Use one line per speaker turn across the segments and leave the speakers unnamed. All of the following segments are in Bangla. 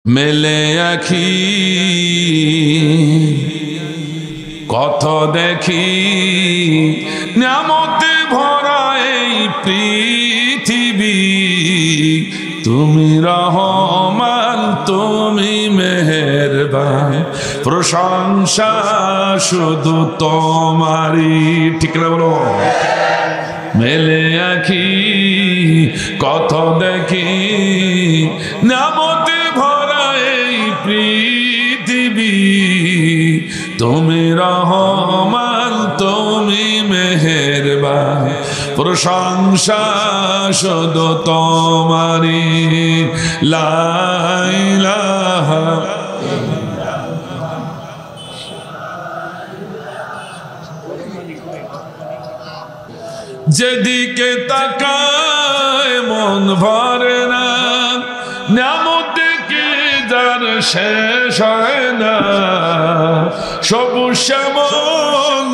মেলে আখি কত দেখি নিয়ামতে ভরা এই পৃথিবী, তুমি রহমান তুমি মেহেরবান, প্রশংসা শুধু তোমারই। ঠিক না বলো? মেলে আখি কত দেখি নিয়ামতে ভরা এই পৃথিবী, তুমি রহমান তুমি মেহেরবান, প্রশংসা শুধু তোমারই। লা ইলাহা যেদিকে তাকায় মন ভরে না, নিয়ামতে কি যার শেষ হয় না। সবুজ শ্যামল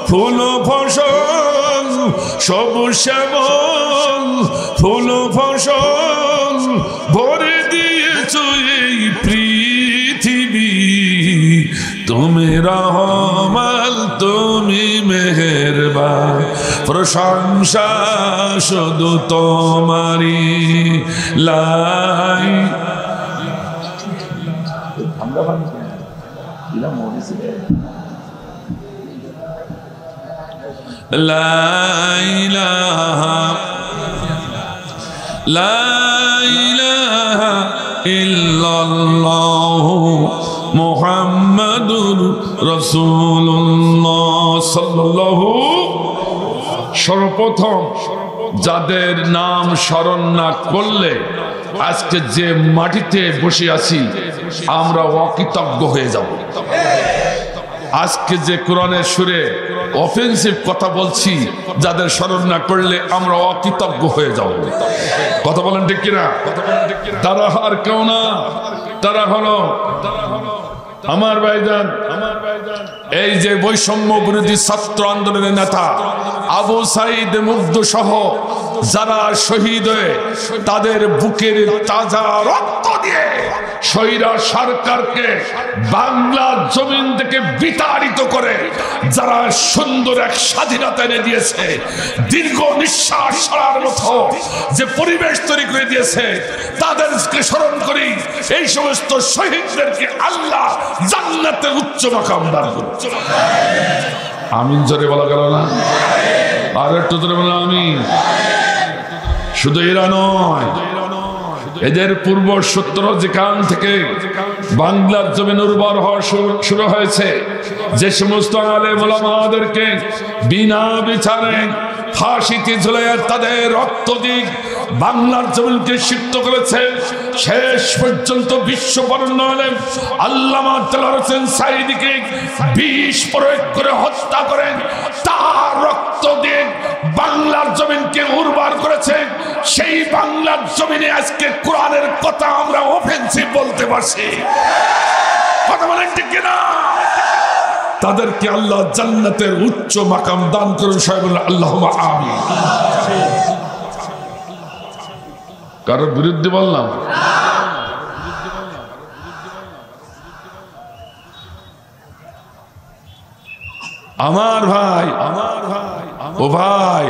ফুল ফসল, সবুজ শ্যামল ফুল ফসল ভরে দিয়েছ এই পৃথিবী, তুমি রহমান তুমি মেহেরবান, প্রশংসা শুধু তোমারই। লাই লা ইলাহা লা ইলাহা ইল্লাল্লাহু মুহাম্মাদুর রাসূলুল্লাহ সাল্লাল্লাহু। সর্বপ্রথম যাদের নাম স্মরণ না করলে আজকে যে মাটিতে বসে আছি আমরা অকৃতজ্ঞ হয়ে যাব। আজকে যে কোরআনের সুরে অফেন্সিভ কথা বলছি, যাদের স্মরণ না করলে আমরা অকৃতজ্ঞ হয়ে যাব। কথা বলেন ঠিক কিনা? তারা আর কেউ না, তারা হলো আমার ভাইজান, এই যে বৈষম্য বিরোধী ছাত্র আন্দোলনের নেতা আবু সাইদ মুগ্ধ সহ যারা শহীদ হয়ে তাদের বুকের তাজা রক্ত দিয়ে স্বৈরা সরকারকে বাংলার জমিন থেকে বিতাড়িত করে যারা সুন্দর এক স্বাধীনতা এনে দিয়েছে, দীর্ঘ নিঃশ্বাস ছাড়ার মতো যে পরিবেশ তৈরি করে দিয়েছে, তাদেরকে স্মরণ করি। এই সমস্ত শহীদদেরকে আল্লাহ জান্নাতে উচ্চ মাকাম দান করুন। আমিন জোরে বলা গেল না? আর একটু জোরে বলা আমিন। শুধু এরা নয়, এদের পূর্ব সূত্র যেখান থেকে বাংলার জমিন উর্বর হওয়া শুরু হয়েছে, যে সমস্ত আলেম ওলামাদেরকে বিনা বিচারে ফাঁসিতে ঝুলিয়ে তাদের রক্ত দিক বাংলার জমিনকে সিক্ত করেছে, শেষ পর্যন্ত বিশ্ব বরেণ্য আলেম আল্লামা দেলোয়ার হোসেন সাঈদীকে বিষ প্রয়োগ করে হত্যা করেন, তার রক্ত দিয়ে বাংলার জমিনকে উর্বর করেছে। সেই বাংলার জমিনে আজকে কোরআনের কথা আমরা অফেন্সিভ বলতে পারছি। কথা বলেন ঠিক কিনা? তাদেরকে আল্লাহ জান্নাতের উচ্চ মাকাম দান করুন। সবাই বলেন আল্লাহুম্মা আমিন। কারোর বিরুদ্ধে বললাম? আমার ভাই, ও ভাই,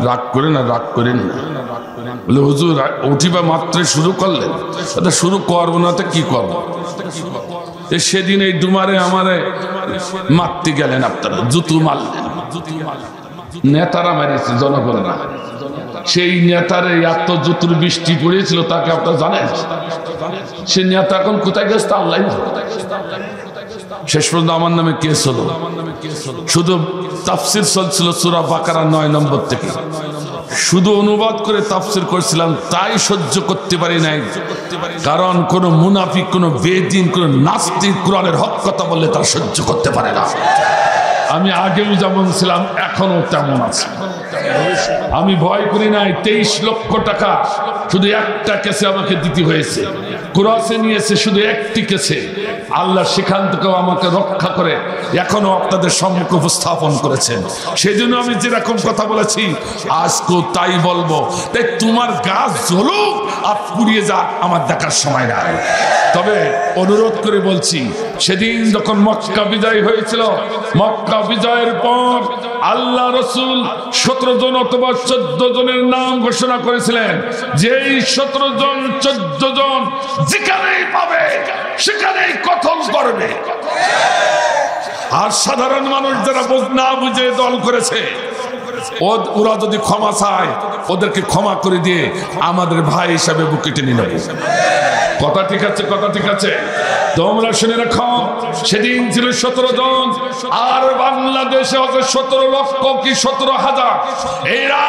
রাগ করেন না, রাগ করেন না। বলে হুজুর উঠিবা মাত্র শুরু করলেন, শুরু করবো না তো কি করবো? সেদিন এই ডুমারে আমারে মারতে গেলেন, আপনারা জুতু মারলেন, নেতারা মারিয়েছে জনগণরা। সেই নেতারে এত জুতুর বৃষ্টি পড়েছিল তাকে আপনারা জানেন? সে নেতা এখন কোথায় গেছে আল্লাহ। শেষ পর্যন্ত আমার নামে কেস হলো। শুধু তাফসির চলছিল সূরা বাকারা 9 নম্বর থেকে, শুধু অনুবাদ করে তাফসির করেছিলাম, তাই সহ্য করতে পারি নাই। কারণ কোন মুনাফিক, কোন বেদিন, কোন নাস্তিক কোরআনের হক কথা বললে তার সহ্য করতে পারে না। আমি আগেও যেমন ছিলাম এখনো তেমন আছি। আমি ভয় করি নাই। 23 লক্ষ টাকা শুধু একটা কেসে আমাকে দিতে হয়েছে। ক্রসে নিয়েছে শুধু একটি কেসে। আল্লাহ সেখান থেকেও আমাকে রক্ষা করে এখনো আপনাদের সম্মুখে উপস্থাপন করেছেন। সেই জন্য আমি যেরকম কথা বলেছি আজকেও তাই বলবো। তাই তোমার গাছ জ্বলুক আর পুড়িয়ে যাক, আমার দেখার সময় নাই। তবে অনুরোধ করে বলছি, সেদিন যখন মক্কা বিজয় হয়েছিল, মক্কা বিজয়ের পর আল্লাহ রসুল 17 জন অথবা 14 জনের নাম ঘোষণা করেছিলেন, যেই 17 জন 14 জন যেখানেই পাবে সেখানেই কতল করবে। আর সাধারণ মানুষ যারা না বুঝে দল করেছে, ওরা যদি ক্ষমা চায় ওদেরকে ক্ষমা করে দিয়ে আমাদের ভাই হিসাবে বুকে টেনে নেবে। কথা ঠিক আছে, কথা ঠিক আছে। তোমরা শুনে রাখো, সেদিন ছিল 17 জন, আর বাংলাদেশে হচ্ছে 17 লক্ষ কি 17,000। এরা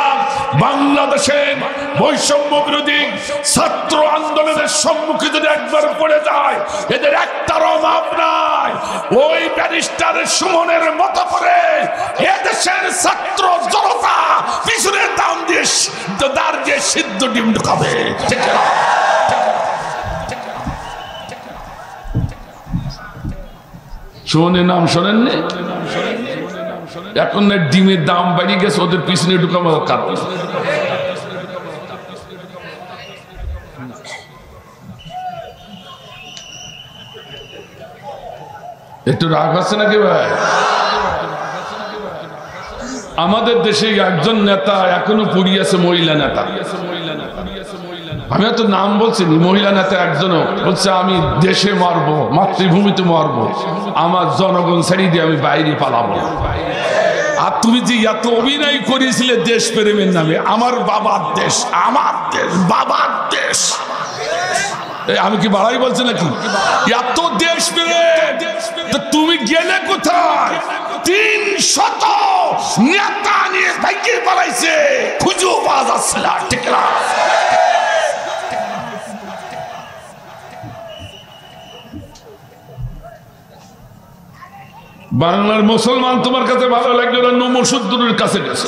বাংলাদেশের বৈষম্য বিরোধী ছাত্র আন্দোলনের সম্মুখে যদি একবার পড়ে যায়, এদের একটারও মাপ নাই। ওই ব্যারিস্টারের সুমনের মতো করে এদেশের ছাত্র জনতা পিছনে দাঁড় দিয়ে সিদ্ধ ডিম ঢুকাবে। ঠিক আছে? শোনে নাম শোনেননি? এখন না ডিমের দাম বাড়িয়ে গেছে, ওদের পিছনে ঢুকাবো কারণ। একটু রাগ হচ্ছে নাকি ভাই? আমাদের দেশে একজন নেতা এখনো পড়িয়েছে, মহিলা নেতা। আমি তো নাম বলছি, মহিলা নেতা একজনও বলছে আমি দেশে মারবো, মাতৃভূমিতে মারবো, আমার জনগণ ছেড়ে দিয়ে আমি বাইরে পালাবো। আর তুমি যে এত অভিনয় করেছিলে দেশ প্রেমের নামে, আমার বাবার দেশ, আমার দেশ, বাবার দেশ, আমি কি বাড়াই বলছি নাকি? এত দেশ প্রেম, তুমি গেলে কোথায়? 300 নেতা নিয়ে ভাইকে পালাইছে, খুঁজেও পাওয়া যাচ্ছে না। ঠিক না? বাংলার মুসলমান তোমার কাছে ভালো লাগলো না, নমসুদ্দুরের কাছে গেছে।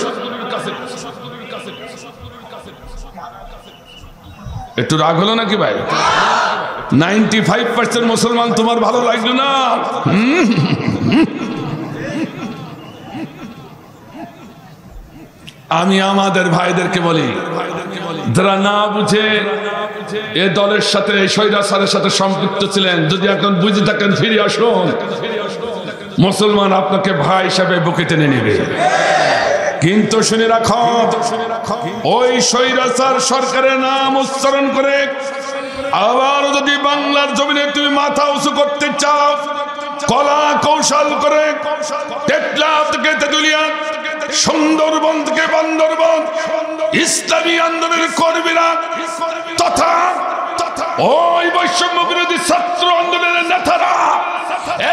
একটু রাগ হলো নাকি ভাই? 95% মুসলমান তোমার ভালো লাগলো না। আমি আমাদের ভাইদেরকে বলি, যারা না বুঝে এ দলের সাথে, স্বৈরাচারের সাথে সম্পৃক্ত ছিলেন, যদি এখন বুঝে থাকেন ফিরে আসুন। মুসলমান আপনাকে ভাই হিসাবে বুকে টেনে নেবে। কিন্তু শুনে রাখো, ওই স্বৈরাচার সরকারের নাম উচ্চারণ করে আবার যদি বাংলার জমিনে তুমি মাথা উঁচু করতে চাও, কলা কৌশল করে টেকলা থেকে তেতুলিয়া, সুন্দরবন থেকে বান্দরবন, ইসলামী আন্দোলনের কর্মীরা তথা ওই বৈষম্য বিরোধী ছাত্র আন্দোলনের নেতারা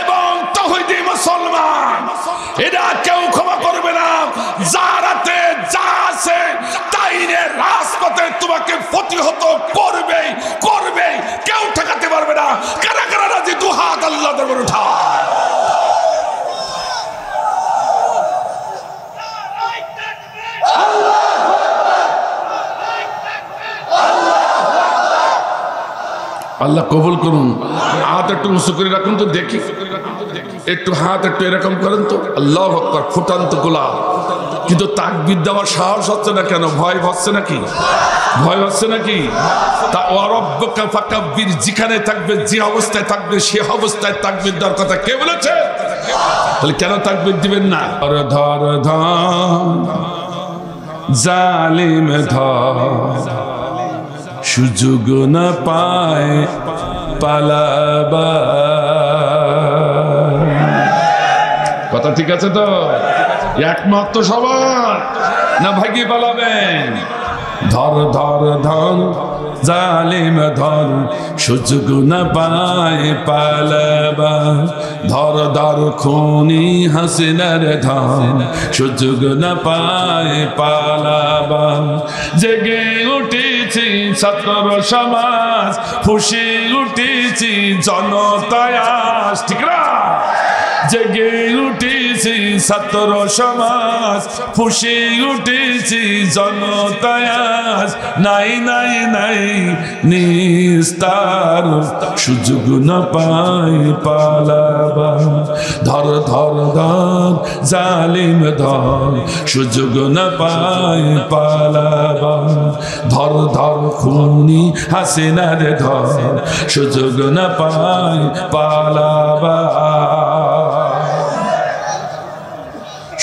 এবং তৌহিদি মুসলমান, এরা কেউ ক্ষমা করবে না। যার হাতে যা আছে তাই নিয়ে রাজপথে তোমাকে প্রতিহত করবে, করবে, কেউ ঠেকাতে পারবে না। কারা কারা রাজি? 2 হাত আল্লাহ দরবারে উঠাও। আল্লাহ কবুল করুন। হাত একটু উঁচু করে রাখুন তো দেখি, একটু হাত একটু এরকম করেন তো। আল্লাহু আকবার, ফুটান্ত গোলাপ। কিন্তু তাকবীর দেওয়ার সাহস হচ্ছে না কেন? ভয় হচ্ছে নাকি? ভয় হচ্ছে নাকি? তা ওয়ারাব্বুকা ফাকাব্বির, যেখানে থাকবে, যে অবস্থায় থাকবে, সে অবস্থায় তাকবীর দেওয়ার কথা কে বলেছে? তাহলে কেন তাকবীর দিবেন না? ধর ধর জালিম ধর, সুযোগ না পায় পালাবা। কথা ঠিক আছে তো? একমাত্র সবার না ভাগি পালাবেন? ধর ধর ধর জালিম ধর, সুযোগ না পায় পালাবা। ধর ধর খুনি হাসিনার ধর, সুযোগ না পায় পালাবা। জেগে উঠেছি ছাত্র সমাজ, ফুসে উঠেছি জনতায় আজ। ঠিক না? জেগে উঠেছি ছাত্র সমাজ, ফুঁসে উঠেছি জনতায় আজ, নাই নাই নাই নিস্তার, সুযোগ না পাই পালাবার। ধর ধর ধর জালিম ধর, সুযোগ না পাই পালাবার। ধর ধর খুনি হাসিনার ধর, সুযোগ না পাই পালাবার।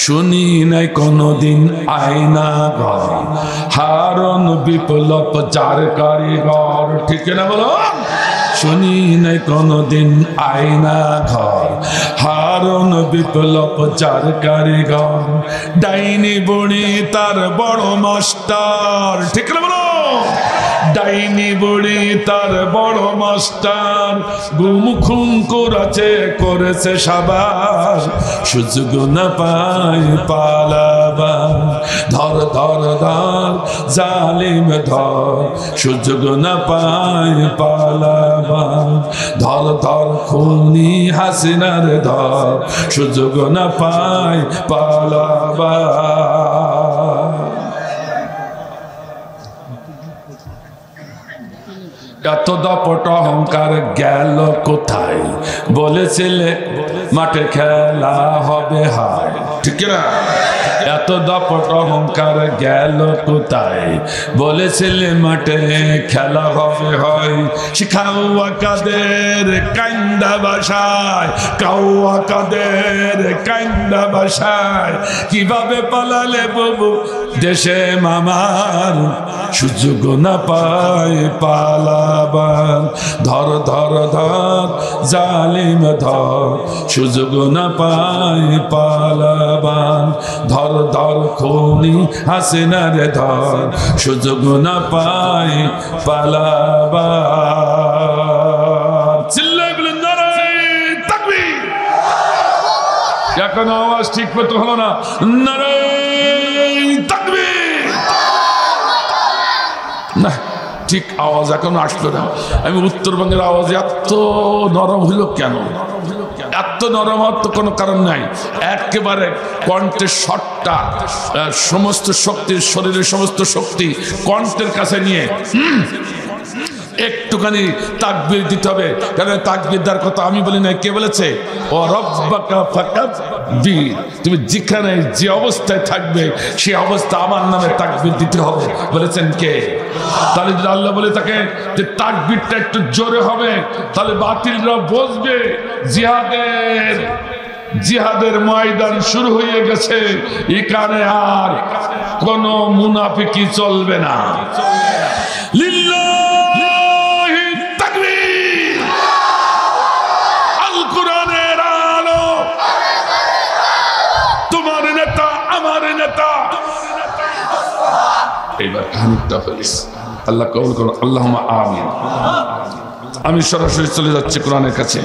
শুনি নাই কোনদিন আয়না ঘর, হারন বিপ্লব যার কারিগর, ঠিক না বলো? শুনি নাই কোনদিন আয়না ঘর, হারন বিপ্লব যার কারিগর। ডাইনি বুড়ি তার বড় মাস্টার, ঠিক না বলো? ডাইনি বুড়ি তার বড় মাস্টার, গুম খুন করেছে করেছে সাবাস, সুযোগ না পাই পালাবার। ধর ধর ধর জালিম ধর, সুযোগ না পাই পালাবার। ধর ধর খুনি হাসিনার ধর, সুযোগ না পাই পালাবার। এত দাপট অহংকার গেল কোথায়? বলেছিলে মাঠে খেলা হবে হায়, ঠিক না? এত দাপট অহংকার গেল কোথায়? বলেছিলে মাঠে খেলা হবে হয়। শিখাওয়া কাদের কান্দা বাসায়, কাউয়া কাদের কান্দা বাসায়, কিভাবে পালালে বাবু দেশে মামার, সুযোগ না পায় পালাবার। ধর ধর ধর জালিম ধর, সুযোগ না পায় পালাবার। ধর ধর খুনি হাসিনার ধর, সুযোগ না পায় পালাবার। চিল্লায় বলেন নারায়ে তাকবীর। এখন আওয়াজ ঠিক মতো হলো না, নারায়ে তাকবীর। না, ঠিক আওয়াজ এখনো আসলো না। আমি উত্তরবঙ্গের আওয়াজ এত নরম হইল কেন? এত নরম হওয়ার তো কোনো কারণ নাই। একেবারে কণ্ঠের স্বরটা, সমস্ত শক্তি, শরীরের সমস্ত শক্তি কণ্ঠের কাছে নিয়ে একটুখানি তাকবীর দিতে হবে। কারণ তাকবীর দেওয়ার কথা আমি বলি না, কে বলেছে? ও রব্বাকা ফাকাব্বির। তুমি যেখানে যে অবস্থায় থাকবে সেই অবস্থা আমার নামে তাকবীর দিতে হবে, বলেছেন কে? তাহলে যদি আল্লাহ বলে থাকে যে তাকবীরটা একটু জোরে হবে, তাহলে বাতিলরা বুঝবে জিহাদের ময়দান শুরু হয়ে গেছে, এখানে আর কোন মুনাফিকি চলবে না। লিল্লাহি তাকবীর। আল কোরআনের আলো, তোমার নেতা আমার নেতা। এবার খানিকটা ফেলিস, আল্লাহ কবুল করুন, আল্লাহুম্মা আমিন। আমি সরাসরি চলে যাচ্ছি কোরআনের কাছে।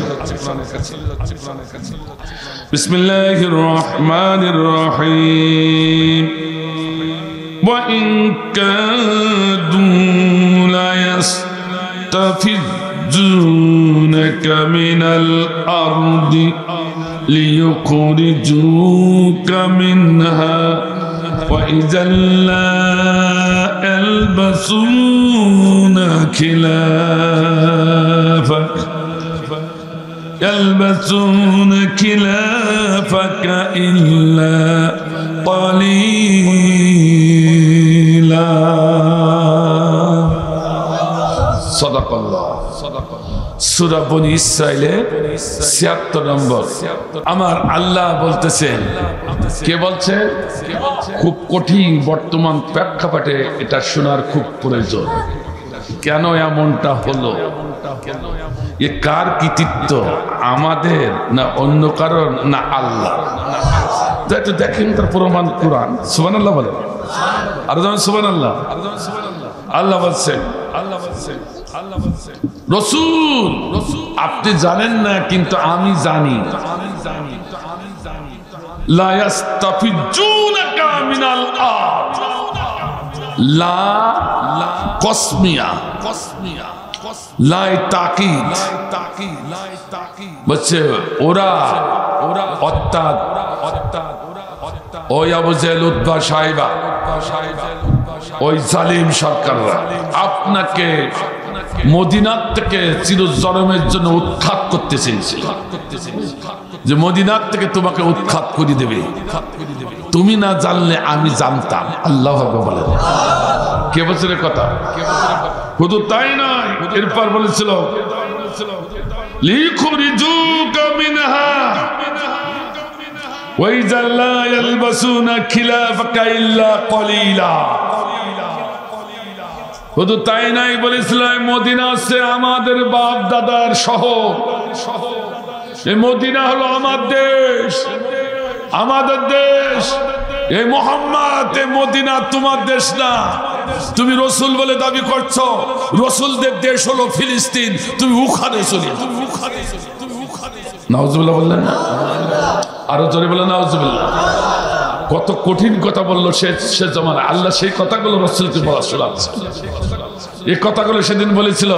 বিসমিল্লাহির রহমানির রহিম। ওয়া ইন কাদু লা ইয়াস্তাফিজুনাকা মিনাল আরদি লিয়ুখরিজুকা মিনহা ওয়া ইযাল লা يلبسون خلافك إلا قليلا صدق الله সূরা বনী ইসরাঈলের ৭৬ নম্বর। আমার আল্লাহ বলতেছেন, কে বলছে? খুব কঠিন বর্তমান প্রেক্ষাপটে এটা শোনার খুব প্রয়োজন। কেন এমনটা হলো? এ কার কৃতিত্ব? আমাদের না অন্য কারণ না আল্লাহ? একটু দেখেন তার প্রমাণ কোরআন। সুবহানাল্লাহ বলেন, আর সুবহানাল্লাহ। আল্লাহ বলছেন, রাসূল আপনি জানেন না কিন্তু আমি জানি। লা ইয়াস্তাফিজুনাকা মিনাল আরদ। লা কসমিয়া, লা তাকিদ। বলছে ওরা অর্থাৎ ওই আবু জেহেল উতবা সাহেবা ওই জালিম সরকাররা আপনাকে মদিনার থেকে চিরজনমের জন্য উৎখাত করতে চেয়েছিল, যে মদিনার থেকে তোমাকে উৎখাত করে দেবে। তুমি না জানলে আমি জানতাম। আল্লাহ বলে কে বছর কথা, শুধু তাই নয়, এরপর বলেছিল লিখুরিজুকা মিনহা ওয়া ইযা লা ইয়ালবাসুনা খিলাফাকা ইল্লা কলিলা। শুধু তাই নাই, বলেছিল মদিনা হচ্ছে আমাদের বাপ দাদার শহর, এই মদিনা হলো আমার দেশ, আমাদের দেশ। এই মুহাম্মদ, এই মদিনা তোমার দেশ না। তুমি রসুল বলে দাবি করছো, রসুলদের দেশ হলো ফিলিস্তিন, তুমি ওখানে চলে যাও। নাউজুবিল্লাহ বললেন না? আরো জোরে বলেন নাউজুবিল্লাহ। কত কঠিন কথা বললো সে জমানা। আল্লাহ সেই কথাগুলো রসুলকে বলা শোনাচ্ছে। এই কথাগুলো সেদিন বলেছিল,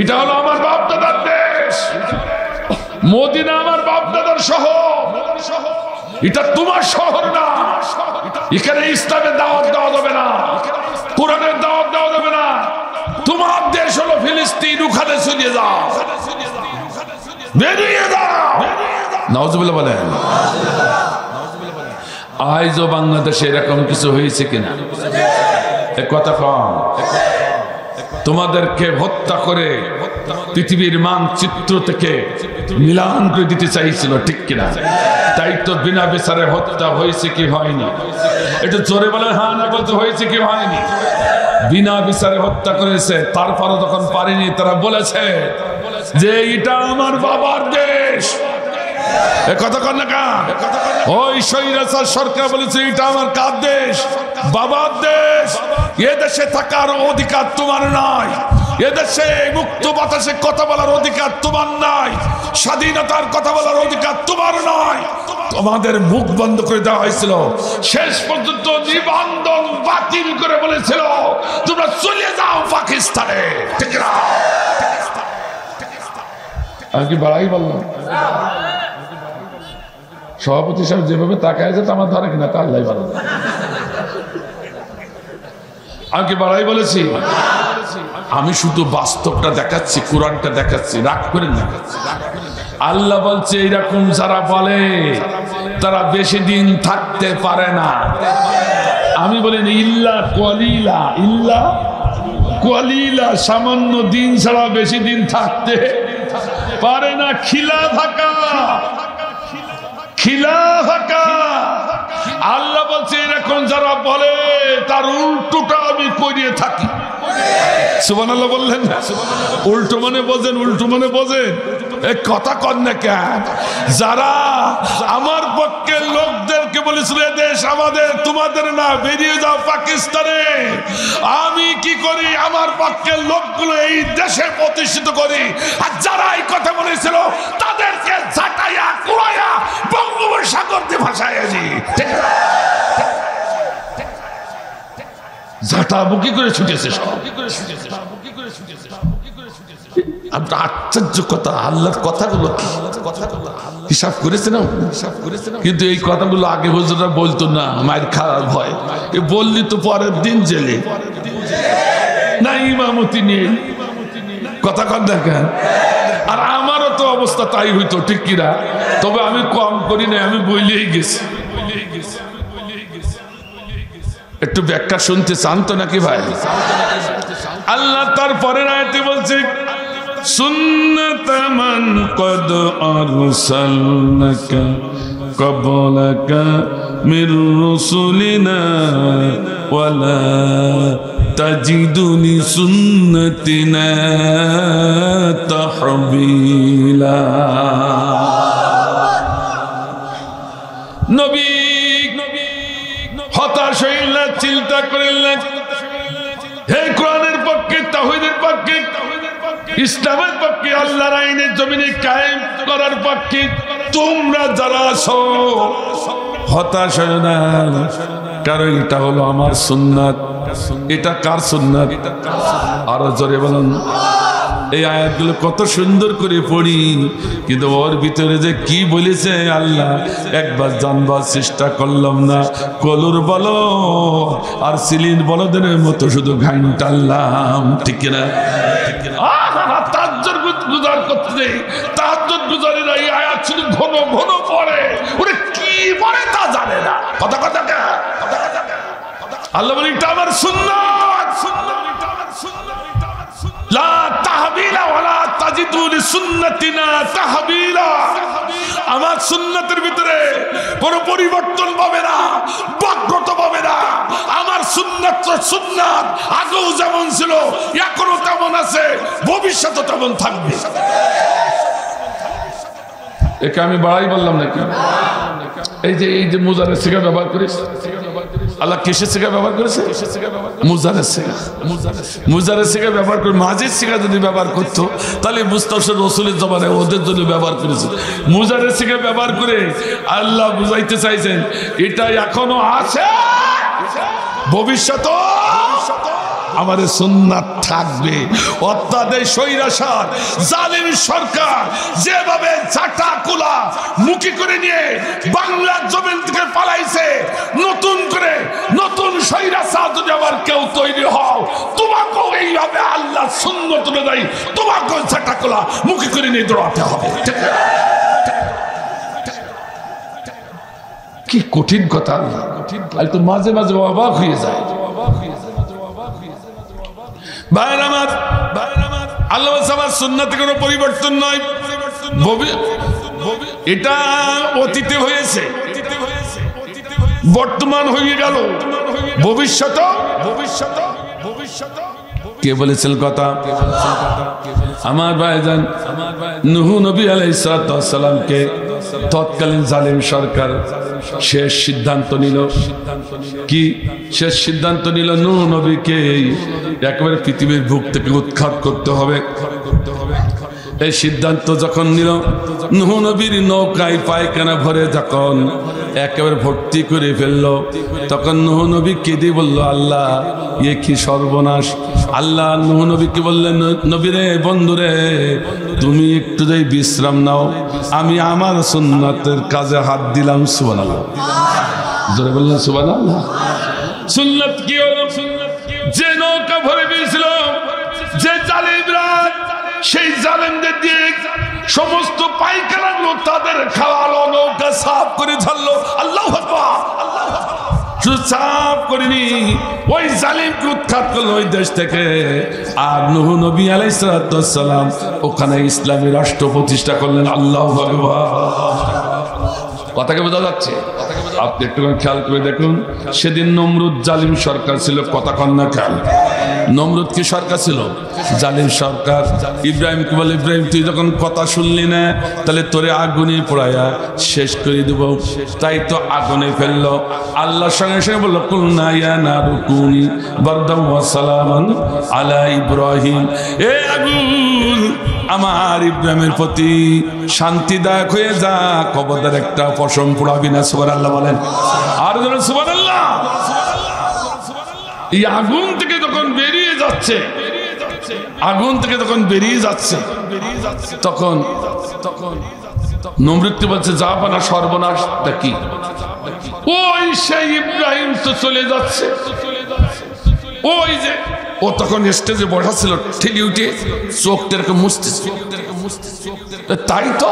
এটা হলো আমার বাপ দাদার দেশ, মদিনা আমার বাপ দাদার শহর, এটা তোমার শহর না। এখানে ইসলামের দাওয়াত দেওয়া যাবে না, কোরআনের দাওয়াত দেওয়া যাবে না। তোমার দেশ হলো ফিলিস্তিন, ওখানে চলে যাও, বেরিয়ে যাও। নাউজুবিল্লাহ বলেন। আজও বাংলাদেশে এরকম কিছু হয়েছে কিনা? কথা কম। তোমাদেরকে হত্যা করে পৃথিবীর মানচিত্র থেকে মিলান করে দিতে চাইছিল, ঠিক কিনা? তাই তো বিনা বিচারে হত্যা হয়েছে কি হয়নি? এটা জোরে বলে হ্যাঁ না বলতে, হয়েছে কি হয়নি? বিনা বিচারে হত্যা করেছে। তারপরও যখন পারেনি, তারা বলেছে যে এটা আমার বাবার দেশ। কথা কন না কান? ওই স্বৈরাচার সরকার বলেছে এটা আমার কার দেশ? বাবার দেশ। এ দেশে থাকার অধিকার তোমার নাই, এদেশে মুক্ত বাতাসে কথা বলার অধিকার তোমার নাই, স্বাধীনতার কথা বলার অধিকার তোমার নাই। তোমাদের মুখ বন্ধ করে দেওয়া হয়েছিল, শেষ পর্যন্ত নিবন্ধন বাতিল করে বলেছিল তোমরা চলে যাও পাকিস্তানে। ঠিক না? আমি কি বাড়াই বললাম? সভাপতি সাহেব যেভাবে তাকায় যেত আমার ধরে কিনা, তা আল্লাহ ভালো। আমি কি বাড়াই বলেছি? আমি শুধু বাস্তবটা দেখাচ্ছি, কোরআনটা দেখাচ্ছি, রাগ করে না। আল্লাহ বলছে এরকম যারা বলে তারা বেশি দিন থাকতে পারে না। আমি বলি ইল্লা কলিলা, ইল্লা কলিলা, সামান্য দিন ছাড়া বেশি দিন থাকতে পারে না। খিলা থাকা, খিলা থাকা। আল্লাহ বলছে এরকম যারা বলে তার উল্টোটা আমি করিয়ে থাকি। সুবহানাল্লাহ বললেন না? উল্টো মানে বোঝেন, উল্টো মানে বোঝেন। এই কথা কন না কেন? যারা আমার পক্ষের লোকদেরকে বলেছিল দেশ আমাদের, তোমাদের না, বেরিয়ে যাও পাকিস্তানে, আমি কি করি? আমার পক্ষের লোকগুলো এই দেশে প্রতিষ্ঠিত করি। আর যারা এই কথা বলেছিল তাদেরকে ঝাঁটাইয়া কুড়াইয়া বঙ্গোপসাগর দিয়ে ভাসাইয়া দিই। ঝাঁটাবুকি করে ছুটেছে সব। আশ্চর্য কথা, আল্লাহর কথাগুলো হিসাব করেছে না? কিন্তু এই কথাগুলো আগে হুজুররা বলতো না, মায়ের খাওয়ার ভয়। বললি তো পরের দিন জেলে না, ইমামতি নিয়ে কথা কন দেখেন। আর আমারও তো অবস্থা তাই হইতো, ঠিক কিনা? তবে আমি কম করি না, আমি বইলেই গেছি। একটু ব্যাখ্যা শুনতে চান তো নাকি ভাই? আল্লাহ তারপরে আয়াতে বলছে সুন্নাতা মান কদ আরসালনাকা ক্বাবলাকা মির রুসুলিনা ওয়ালা তাজিদু লিসুন্নাতিনা তাহবিলা। নবী হতাশ হইলেন, চিন্তা করিলেন, হে কোরআনের পক্ষে, তাওহীদের পক্ষে, ইসলামের পক্ষে, আল্লাহর আইনের জমিনে কায়েম করার পক্ষে তোমরা যারা আছো, হতাশ হয় না, কারণ এটা হলো আমার সুন্নাত। এটা কার সুন্নাত? আরো জোরে বলুন। এই আয়াতগুলো কত সুন্দর করে পড়ি, কিন্তু ওর ভিতরে যে কি বলেছে আল্লাহ একবার জানবার চেষ্টা করলাম না। কলুর বলো আর সিলিন বলদের মতো শুধু ঘাইন টানলাম, ঠিক না? তাজ্জুদ গুজার করতে তাজ্জুদ গুজারেরা এই আয়াত শুধু ঘন ঘন পড়ে, ওরা কি পড়ে তা জানে না। কথা কথা আল্লাহ বলি এটা আমার সুন্নাত, লা তাহবিলা ওয়ালা তাজিদু লিসুন্নাতিনা তাহবিলা। আমার সুন্নাতের ভিতরে কোনো পরিবর্তন পাবে না, বক্রত পাবে না। আমার সুন্নাত তো সুন্নাত, আগেও যেমন ছিল এখনো তেমন আছে, ভবিষ্যতে তেমন থাকবে। একে আমি বাড়াই বললাম নাকি? এই যে মুজারের সিগা ব্যবহার করিস, আল্লাহ কিসের সিগা ব্যবহার করেছে? মুজারের সিগা। মুজারের সিগা ব্যবহার করে, মাঝির সিগা যদি ব্যবহার করতো তাহলে মুস্তাফা রসুলের জমানায় ওদের জন্য ব্যবহার করেছে। মুজারের সিগা ব্যবহার করে আল্লাহ বুঝাইতে চাইছেন এটা এখনো আছে, ভবিষ্যতে আমাদের সুন্নাত থাকবে। অত্যাদেশ স্বৈরাচার জালিম সরকার যেভাবে চাটা কুলা মুখী করে নিয়ে বাংলার জমিন থেকে পালাইছে, নতুন করে নতুন স্বৈরাচার যদি আবার কেউ তৈরি হও, তোমাকেও এইভাবে আল্লাহ সুন্নত অনুযায়ী তোমাকেও চাটা কুলা মুখী করে নিয়ে দৌড়াতে হবে। কি কঠিন কথা! তো মাঝে মাঝে অবাক হয়ে যায়। আল্লাহ আমার সুন্নাতে কোনো পরিবর্তন নয়, এটা অতীতে হয়েছে, বর্তমান হয়ে গেল, ভবিষ্যৎ। কে বলেছেন কথা? আমার ভাইজান নূহ নবী আলাইহিস সালামকে তৎকালীন জালিম সরকার শেষ সিদ্ধান্ত নিল। কি শেষ সিদ্ধান্ত নিল? নূহ নবীকে একেবারে পৃথিবীর বুক থেকে উৎখাত করতে হবে। এই সিদ্ধান্ত যখন নিল, নূহ নবীর নৌকায় পায়খানা ভরে যখন একেবারে ভর্তি করে ফেললো, তখন নূহ নবী কেঁদে বলল, আল্লাহ এ কি সর্বনাশ। আল্লাহ নূহ নবীকে বললেন, নবীরে বন্ধুরে তুমি একটু যাই বিশ্রাম নাও, আমি আমার সুন্নাতের কাজে হাত দিলাম। সুবহানাল্লাহ, জোরে বললেন সুবহানাল্লাহ। সুন্নাত কি হলো? যে নৌকা ভরে দিয়েছিল যে জালিমরা, সেই জালেমদের দিয়ে সমস্ত পায়খানা গুলো তাদের খাওয়ালো, নৌকা সাফ করে ঝাড়লো। আল্লাহু আকবার। শুধু সাফ করেনি, ওই জালিমকে উৎখাত করলো ওই দেশ থেকে। আর নূহ নবী আলাইহিস সালাম ওখানে ইসলামী রাষ্ট্র প্রতিষ্ঠা করলেন। আল্লাহু আকবার। কথাকে বোঝা যাচ্ছে? আপনি একটু খেয়াল করে দেখুন, সেদিন নমরুদ জালিম সরকার ছিল। কথা কন না খেয়াল? নমরুদ কি সরকার ছিল? জালিম সরকার। ইব্রাহিমকে বলে, ইব্রাহিম তুই যখন কথা শুনলি না, তাহলে তোরে আগুনে পোড়ায়া শেষ করে দেব। তাই তো আগুনে ফেললো। আল্লাহর সঙ্গে সঙ্গে বললো, কুলনা ইয়া নারু কুনি বারদাম ওয়া সালামান আলা ইব্রাহিম। এ আগুন আমার ইব্রাহিমের প্রতি শান্তিদায়ক হয়ে যা, কবরদার একটা পশম পোড়াবি না। সুবহানাল্লাহ বলেন। আর বলেন সুবহানাল্লাহ। এই আগুন থেকে যখন বেরিয়ে যাচ্ছে, আগুন থেকে যখন বেরিয়ে যাচ্ছে, তখন নমরুদকে বলছে, যা বানা সর্বনাশ। কি ওই সেই ইব্রাহিম তো চলে যাচ্ছে। ওই যে ও তখন স্টেজে বসা ছিল, ঠেলি উঠে চোখটা এরকম মুছতে। তাই তো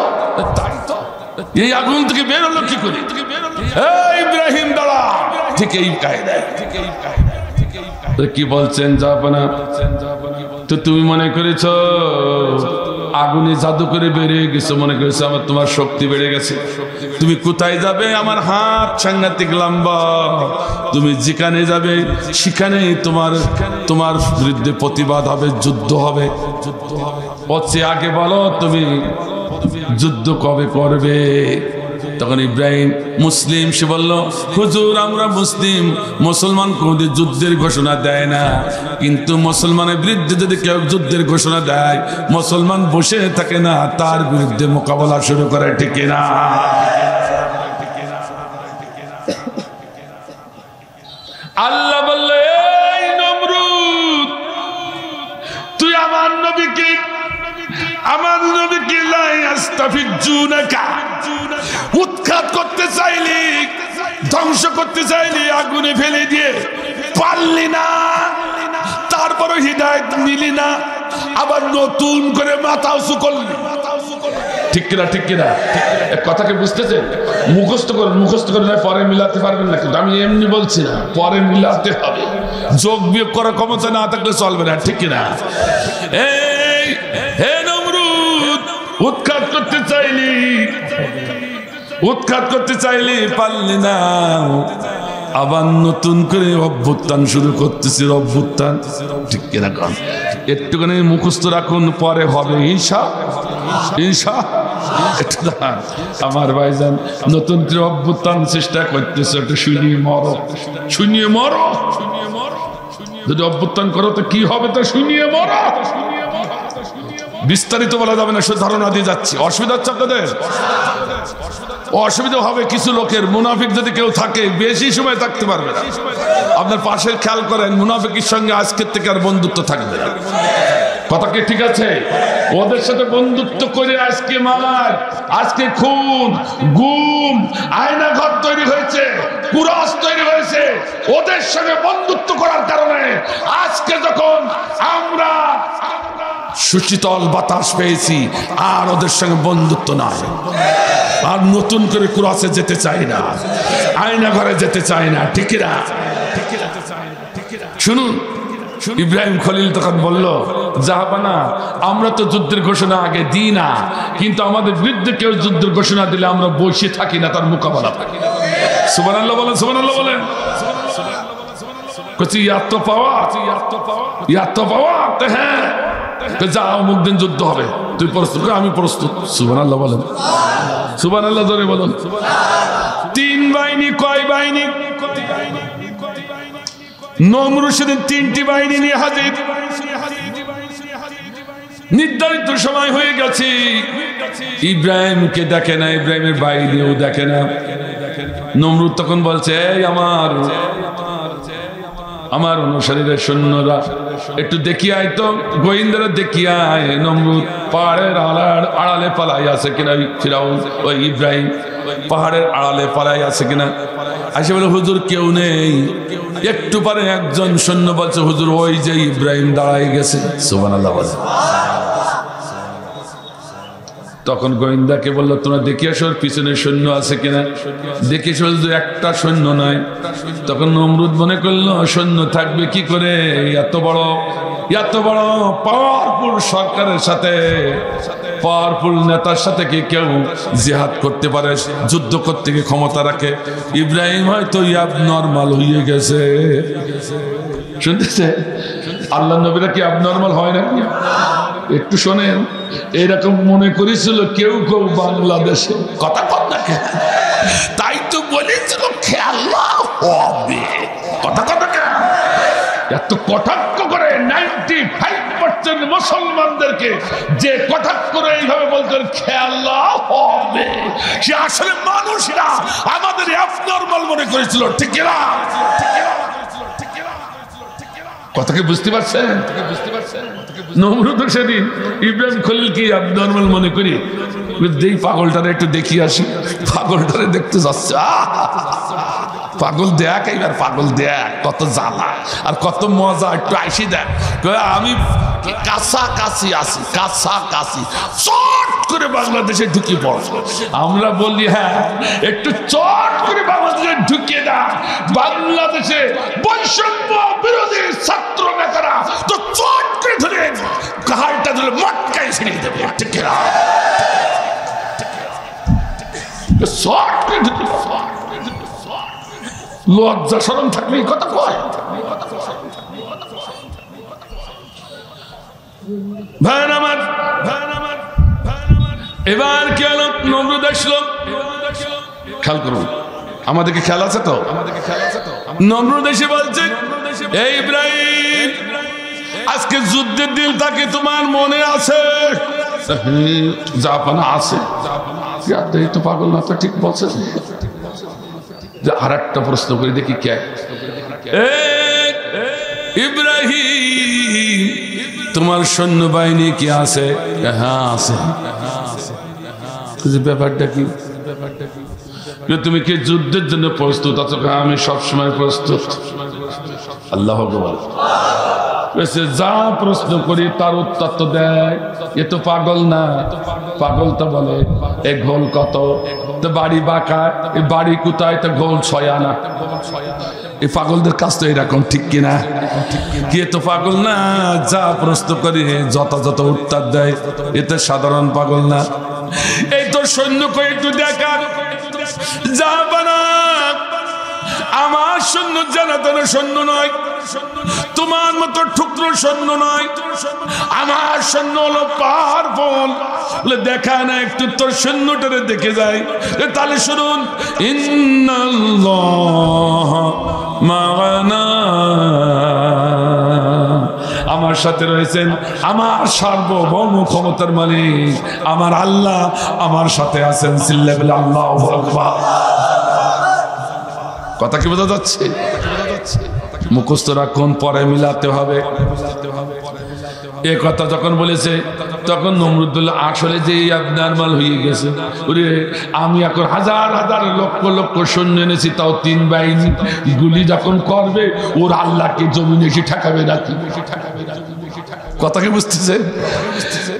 এই আগুন থেকে বের হলো কি করে? ইব্রাহিম দাঁড়া। ঠিক এই কায়দায় কি বলছেন? জাপানা তো তুমি মনে করেছ আগুনে জাদু করে বেরিয়ে গেছো, মনে করেছো আমার তোমার শক্তি বেড়ে গেছে। তুমি কোথায় যাবে? আমার হাত সাংঘাতিক লম্বা। তুমি যেখানে যাবে সেখানেই তোমার বিরুদ্ধে প্রতিবাদ হবে, যুদ্ধ হবে। হচ্ছে আগে বলো তুমি যুদ্ধ কবে করবে? তখন ইব্রাহিম মুসলিম, সে বলল, হুজুর আমরা মুসলিম, মুসলমান কোনদিন যুদ্ধের ঘোষণা দেয় না, কিন্তু মুসলমানের বিরুদ্ধে যদি কেউ যুদ্ধের ঘোষণা দেয়, মুসলমান বসে থাকে না, তার বিরুদ্ধে মোকাবেলা শুরু করে। ঠিক না? আল্লাহ বললে, এই নমরুদ তুই আমার নবীকে ইয়াফিজুনাকা, উৎখাত করতে চাইলি, ধ্বংস করতে চাইলি, আগুনে ফেলে দিয়ে পারলি না, তারপরে হিদায়াত নিলি না, আবার নতুন করে মাথা উঁচু করলি। ঠিক কিনা? ঠিক কিনা? কথাকে বুঝতেছেন? মুখস্থ করেন না, পরে মিলাতে পারবেন না, কিন্তু আমি এমনি বলছি না, পরে মিলাতে হবে। যোগ বিয়োগ করার ক্ষমতা না থাকলে চলবে না। ঠিক কিনা? এই হে নমরুদ, উৎখাত করতে চাইলি, পারলি না, আবার নতুন করে অভ্যুত্থান শুরু করতেছি। অভ্যুত্থান ঠিক কিনা? একটুখানি মুখস্থ রাখুন, পরে হবে ঈশা। আমার ভাইজান নতুন করে অভ্যুত্থান চেষ্টা করতেছে, একটু শুনিয়ে মরো। যদি অভ্যুত্থান করো তো কি হবে, তো শুনিয়ে মরো। বিস্তারিত বলা যাবে না, শুধু ধারণা দিয়ে যাচ্ছি। অসুবিধা হচ্ছে আপনাদের? অসুবিধা হবে কিছু লোকের। মুনাফিক যদি কেউ থাকে বেশি সময় থাকতে পারবে না। আপনার পাশের খেয়াল করেন, মুনাফিকের সঙ্গে আজকের থেকে আর বন্ধুত্ব থাকবে না। কথা কি ঠিক আছে? ওদের সাথে বন্ধুত্ব করে আজকে মার, আজকে খুন, গুম, আয়না ঘর তৈরি হয়েছে, কুরাস তৈরি হয়েছে। ওদের সঙ্গে বন্ধুত্ব করার কারণে আজকে যখন আমরা সুশীতল বাতাস পেয়েছি, আর ওদের সঙ্গে বন্ধুত্ব নাই। আর নতুন করে কুরাসে যেতে চাই না, আয়না ঘরে যেতে চাই না। ঠিক না? শুনুন, ইব্রাহিম খলিল তখন বলল, জাহাবানা, আমরা তো যুদ্ধের ঘোষণা আগে দিই না, কিন্তু আমাদের বিরুদ্ধে কেউ যুদ্ধের ঘোষণা দিলে আমরা বসে থাকি না, তার মোকাবেলা থাকি। সুবহানাল্লাহ বলেন, সুবহানাল্লাহ বলেন। হ্যাঁ, যা অমুক দিন যুদ্ধ হবে, তুই প্রস্তুত? আমি প্রস্তুত। সুবহানাল্লাহ বলেন, সুবহানাল্লাহ জোরে বলুন। 3 বাহিনী, কয় বাহিনী? নমরুদ সেদিন 3টি বাহিনী নিয়ে হাজির। নির্ধারিত সময় হয়ে গেছে, ইব্রাহিমকে দেখে না, ইব্রাহিমের বাহিনীও দেখে না। নমরুদ তখন বলছে, এই আমার অনুসারীরা, সৈন্যরা, একটু দেখি আয় তো, গোয়েন্দারা দেখি আয়, নমরুদ পাহাড়ের আড়ালে পালাই আছে কিনা। ফিরাউন ওই ইব্রাহিম পাহাড়ের আড়ালে পালাই আছে কিনা। আসে বলে, হুজুর কেউ নেই। একটু পরে একজন সৈন্য বলছে, হুজুর ওই যে ইব্রাহিম দাঁড়ায় গেছে। সুবহানাল্লাহ বলে। তখন গোয়েন্দাকে বললো, তোমরা দেখি আসো পিছনে সৈন্য আছে কিনা। দেখি শুধু একটা সৈন্য নয়। তখন নমরুদ মনে করলো, সৈন্য থাকবে কি করে, এত বড় পাওয়ারফুল সরকারের সাথে, পাওয়ারফুল নেতার সাথে কি কেউ জিহাদ করতে পারে, যুদ্ধ করতে কি ক্ষমতা রাখে? ইব্রাহিম হয়তো নরমাল হয়ে গেছে। শুনতেছে? আল্লাহ নবীরা কি নরমাল হয় না? একটু শোনেন, এরকম মনে করেছিল কেউ বাংলাদেশে। কথা কর না, তাই তো বলেছিল খেলা হবে। কথা কর না, এত কটাক্ষ করে 95% মুসলমানদেরকে যে কটাক্ষ করে এইভাবে বলতেন খেলা হবে, সে আসলে মানুষরা আমাদের অ্যাবনরমাল মনে করেছিল। ঠিক না? কথাকে বুঝতে পারছেন? নমরুদ সেদিন ইব্রাহিম খলিল কি অ্যাবনরমাল মনে করি, যেই পাগলটারে একটু দেখি আসি, পাগলটারে দেখতে যাচ্ছে। পাগল দেখ, এইবার পাগল দেখ, কত জ্বালা আর কত মজা, একটু আইসি দেখ। আমি কাছাকাছি আছি, কাছাকাছি, চট করে বাংলাদেশে ঢুকে পড়। আমরা বলি, হ্যাঁ একটু চট করে বাংলাদেশে ঢুকিয়ে দেয়। বাংলাদেশে বৈষম্য বিরোধী ছাত্র নেতারা তো চট করে ধরে ঘাড়টা ধরে মটকাই ছিনিয়ে দেবে। ঠিক না? চট করে ঢুকে, লজ্জা শরম থাকলে এই কথা কয়। এবার কি হলো? নমরুদ আসলো। খেয়াল করুন, আমাদেরকে খেয়াল আছে তো? নমরুদ এসে বলছে, এই ইব্রাহিম, আজকে যুদ্ধের দিন তাকে তোমার মনে আছে? জাপানা আছে। এই তো পাগল না, তো ঠিক বলছে। আর একটা প্রশ্ন করে দেখি, কে ইব্রাহিম, তোমার সৈন্যবাহিনী কি আছে? হ্যাঁ আছে। ব্যাপারটা কি? তুমি কি যুদ্ধের জন্য প্রস্তুত আছো? আমি সবসময় প্রস্তুত। আল্লাহ আকবার। যা প্রশ্ন করি তার উত্তর তো দেয়। এ তো পাগল না। পাগল তো বলে এ গোল কত, তো বাড়ি বাঁকা, এ বাড়ি কোথায়, তো গোল 6 আনা। এই পাগলদের কাজ তো এরকম, ঠিক কিনা? কে তো পাগল না, যা প্রশ্ন করি যথাযথ উত্তর দেয়, এতে সাধারণ পাগল না। এই তো সৈন্যকে একটু দেখা যা বানা, আমার সৈন্য জানাতেন সৈন্য নয়, তোমার মতো টুকরো সৈন্য নয়, আমার সৈন্য হলো পাওয়ারফুল। দেখা না একটু তোর সৈন্যটারে দেখে যায়। তাহলে শুনুন, ইন্নাল্লাহ মা'ানা, আমার সাথে রয়েছেন আমার সার্বভৌম ক্ষমতার মালিক আমার আল্লাহ, আমার সাথে আছেন। সিল্লাবিল আল্লাহু আকবার। কথা কি বোঝা যাচ্ছে? মুখস্থ রাখুন, পরে মিলাতে হবে। এ কথা যখন বলেছে তখন নমরুদুল্লাহ আসলে যে আবনর্মাল হয়ে গেছে। ওরে আমি এখন হাজার হাজার লক্ষ লক্ষ সৈন্য এনেছি, তাও 3 বাহিনী গুলি যখন করবে ওর আল্লাহকে জমিনে এসে ঠেকাবে নাকি? কথা কি বুঝতেছে?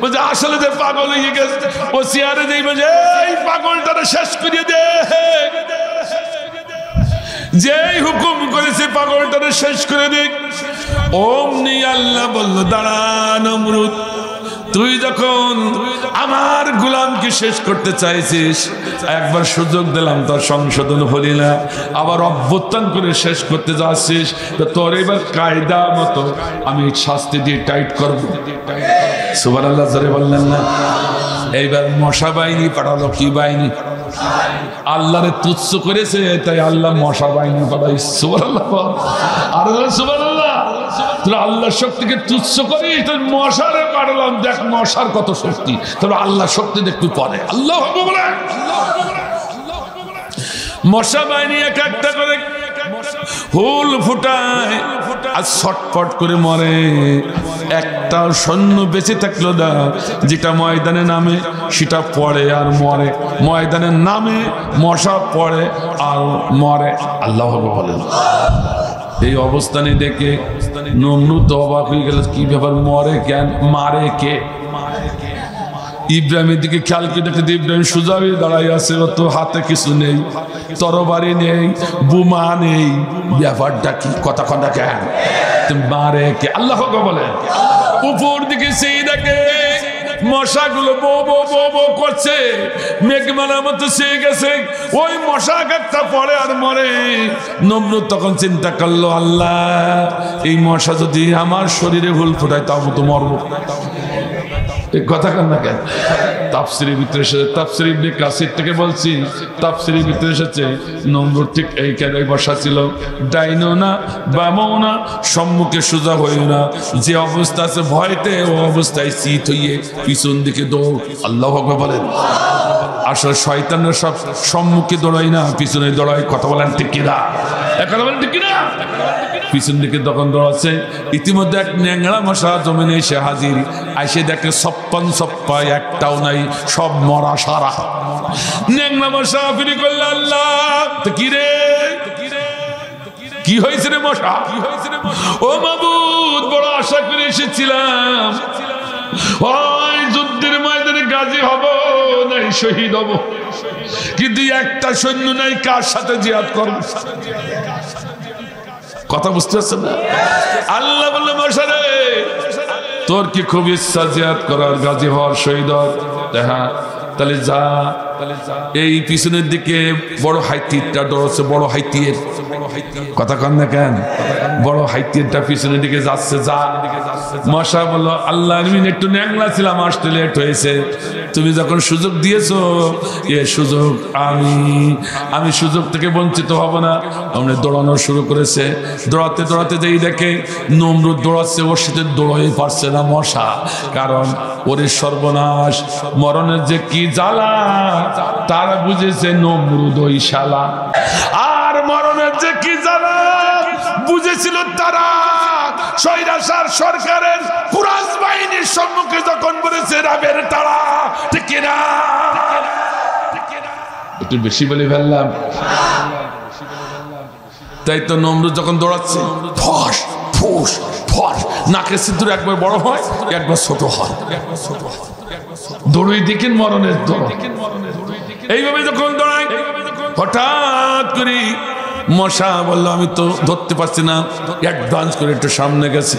বলছে আসলে যে পাগল হয়ে গেছে, ও চেয়ারে যেই বলছে এই পাগলটারে শেষ করিয়ে দে, যেই হুকুম করেছে পাগলটারে শেষ করে দিক, অমনি আল্লাহ বলল দাঁড়া নমরুদ, তুই যখন আমার গোলামকে শেষ করতে চাইছিস, একবার সুযোগ দিলাম তার সংশোধন হলি না, আবার অভ্যুত্থান করে শেষ করতে যাচ্ছিস, তো তোর এবার কায়দা মতো আমি শাস্তি দিয়ে টাইট করব। সুবহানাল্লাহ, জোরে বললেন না? এইবার মশা বাহিনী পাঠালো। কি বাহিনী? আল্লাহরে তুচ্ছ করেছে তাই আল্লাহ মশা বাহিনী পাঠাই। সুবহানাল্লাহ, আর সুবহানাল্লাহ। তোরা আল্লাহর শক্তিকে তুচ্ছ করিস, তোর মশারে পাঠালাম, দেখ মশার কত শক্তি, তোর আল্লাহর শক্তি দেখতে পরে। আল্লাহ বলে মশা বাহিনী এক একটা করে হুল ফুটায় আর ছটফট করে মরে। একটা সৈন্য বেঁচে থাকলো না, যেটা ময়দানে নামে সেটা পড়ে আর মরে, ময়দানের নামে মশা পড়ে আর মরে। আল্লাহ বলেন। এই অবস্থানে দেখে নমরুদ অবাক হয়ে গেল, কি ব্যাপার, মরে কেন, মারে কে? ইব্রাহিমের দিকে খেয়াল করে দেখে ইব্রাহিম সোজা হয়ে দাঁড়াই আছে, ও তো হাতে কিছু নেই, তরবারি নেই, বোমা নেই, ব্যাপারটা কি? কথা কথা কেন মারে কে? আল্লাহ বলেন। উপর দিকে সেই দেখে মশাগুলো বো বো বো বো করছে, মেঘমালার মতো সে গেছে, ওই মশা একটা পড়ে আর মরে। নমরুদ তখন চিন্তা করলো, আল্লাহ এই মশা যদি আমার শরীরে হুল ফুটায় তাও তো মরবো। কথা কান না কেন? তাফসিরের ভিতরে এসেছে, তাফসির ইবনে কাসির থেকে বলছি, তাফসিরের ভিতরে এসেছে নমরুদ ঠিক এই কেদাই বসা ছিল, ডাইনো না বামও না, সম্মুখে সোজা হইও না, যে অবস্থা আছে ভয়তে ও অবস্থায় চিত হইয়ে পিছন দিকে দৌড়। আল্লাহু আকবার বলেন। আসলে শয়তানরা সব সম্মুখে দৌড়ায় না, পিছনে দৌড়ায়। কথা বলেন ঠিক কিনা? কথা বলেন ঠিক কিনা? পিছন দিকে তখন দৌড়াচ্ছে, ইতিমধ্যে এক ন্যাংরা মশা জমিনে এসে হাজির। আইসে দেখে সপ্পান সপ্পায় একটাও নাই, সব মরা সারা। ন্যাংরা মশা ফিরে করল, আল্লাহ কি রে, কি হয়েছে রে মশা? ও মাবুদ, বড় আশা করে এসেছিলাম, ওই যুদ্ধের ময়দানে গাজী হব নাই শহীদ হব, কিন্তু একটা সৈন্য নাই, কার সাথে জিহাদ করব? কথা বুঝতে পারছেন না? আল্লাহ বলল, মশারে তোর কি খুব ইচ্ছা জিহাদ করার, গাজী হওয়ার, শহীদ হওয়ার? হ্যাঁ, তাহলে যা। এই পিছনের দিকে বড় হাইতিরটা ডরছে, বড় হাইতির। কথা কন না কেন? বড় হাইতিরটা পিছনের দিকে যাচ্ছে, যা। মশা বলল, আল্লাহ আমি একটু ন্যাংলা ছিলাম, আসতে লেট হয়েছে, তুমি যখন সুযোগ দিয়েছো এ সুযোগ আমি সুযোগ থেকে বঞ্চিত হব না। আমরা দৌড়ানো শুরু করেছে, দৌড়াতে দৌড়াতে যেই দেখে নমরুদ দৌড়াচ্ছে, ওর সাথে দৌড়াই পারছে না মশা, কারণ ওরে সর্বনাশ, মরণের যে কি জ্বালা তারা বুঝেছে নমরুদ ওই শালা, আর মরণের যে কি জ্বালা বুঝেছিল তারা স্বৈরাচার সরকারের কুরাইশ বাহিনীর সম্মুখে যখন বলেছে রাবের তারা। ঠিক কিনা? একটু বেশি বলে ফেললাম। তাই তো নমরুদ যখন দৌড়াচ্ছে ফস ফুস ফস, নাকের সিঁদুর একবার বড় হয় একবার ছোট হয়। দৌড়ই দেখেন মরণের দৌড়। এইভাবে যখন দৌড়ায় হঠাৎ করে মশা বললো আমি তো ধরতে পারছি না, অ্যাডভান্স করে একটু সামনে গেছে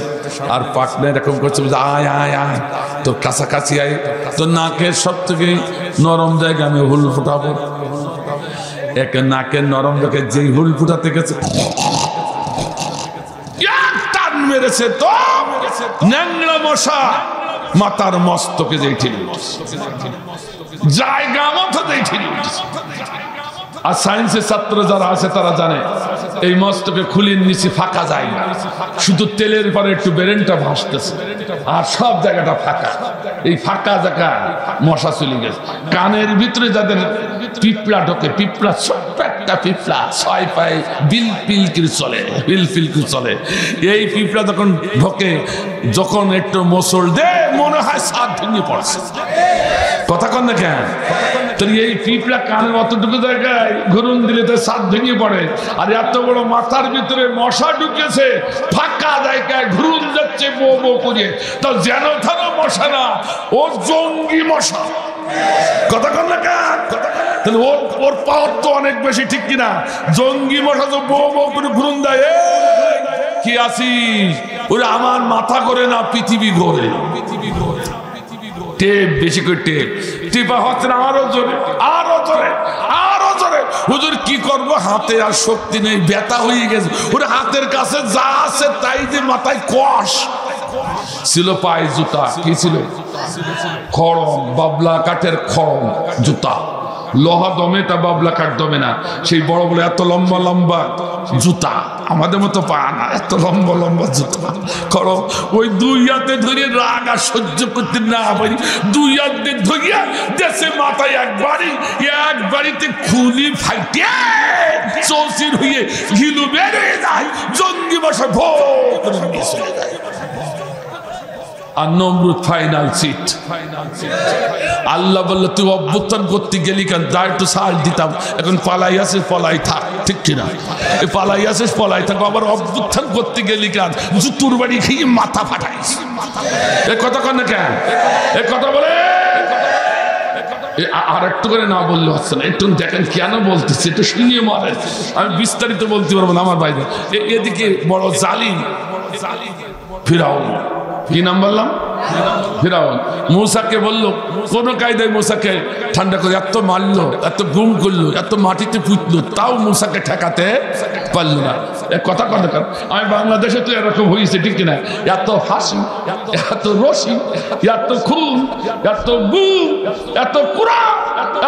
আর পাটনা এরকম করছে, আয় আয় আয় তোর কাছাকাছি আয়, তোর নাকের সব থেকে নরম জায়গা আমি হুল ফুটাবো। এক নাকের নরম জায়গায় যেই হুল ফুটাতে গেছে টান মেরেছে তো ন্যাংরা মশা মাথার মস্তকে যেই ঠিলি জায়গা মতো যেই ঠিলি। আর সায়েন্সের ছাত্র যারা আছে তারা জানে এই মস্তকে খুলির নিচে ফাঁকা যায় না, শুধু তেলের পরে একটু বেরেনটা ভাসতেছে আর সব জায়গাটা ফাঁকা। এই ফাঁকা জায়গা মশা চলে গেছে। কানের ভিতরে যাদের পিঁপড়া ঢোকে, পিঁপড়া ছোট্ট একটা পিঁপড়া 6 পায়ে বিল পিলকির চলে, বিল পিলকির চলে, এই পিঁপড়া যখন ঢোকে যখন একটু মোসল দে মনে হয় সাত ভেঙে পড়ছে। কথা কন না কেন? এই পিঁপড়া কানের অতটুকু জায়গায় ঘুরুন দিলে তো সাত ভেঙে পড়ে, আর এত বড় মাথার ভিতরে মশা ঢুকেছে ফাঁকা জায়গায় ঘুরুন যাচ্ছে বো বো করে, তা যেন ধরো মশা না, ও জঙ্গি মশা। কথা কন না কেন? তাহলে ওর পাওয়ার তো অনেক বেশি, ঠিক কিনা? জঙ্গি মশা তো বো বো করে ঘুরুন দেয়, কি আসিস ওরে আমার মাথা করে না পৃথিবী ঘোরে। টেপ বেশি করে টেপ টিপা হচ্ছে না, আরো জোরে আরো জোরে আরো জোরে। হুজুর কি করবো, হাতে আর শক্তি নেই, ব্যথা হয়ে গেছে। ওরে হাতের কাছে যা আছে তাই যে মাথায় কষ ছিল। পায়ে জুতা কি ছিল? খড়ম, বাবলা কাঠের খড়ম জুতা। লোহা দমে তা বাবলা কাঠ দমে না। সেই বড় বড় এত লম্বা লম্বা জুতা, আমাদের মতো পা না, এত লম্বা লম্বা জুতা খড়ম। ওই দুই হাতে ধরে রাগ আর সহ্য করতে না পারি, দুই হাতে ধরিয়া দেশে মাথায় একবারিতে খুলি ফাইটে চৌচির হয়ে ঘিলু বেড়ে যায়, জঙ্গি বসে ভোট চলে যায়। আর নমরুদ ফাইনাল সিট। আল্লাহ বললো তুই অভ্যুত্থান করতে গেলি কেন? যা একটু সার দিতাম, এখন পালাই আসিস পলাই থাক, ঠিক কিনা? পালাই আসিস পলাই থাক, আবার অভ্যুত্থান করতে গেলি কেন? জুতুর বাড়ি খেয়ে মাথা ফাটাইস। এ কথা কন না কেন? এ কথা বলে আর একটু করে না বললে হচ্ছে না, একটু দেখেন কেন বলতেছে, একটু শুনিয়ে মারে। আমি বিস্তারিত বলতে পারবো না আমার বাইরে। এদিকে বড় জালিম ফিরাউন, কি নাম বললাম? ফিরাউন মূসাকে বললো, কোন কায়দায় মূসাকে ঠান্ডা করে এত মারলো, এত গুম করলো, এত মাটিতে পুঁতলো, তাও মূসাকে ঠেকাতে পারলো না। এক কথা কথা কারণ আমি বাংলাদেশে তো এরকম হয়েছে, ঠিক কিনা? এত হাসি, এত রসি, এত খুন, এত গুম, এত কুড়া,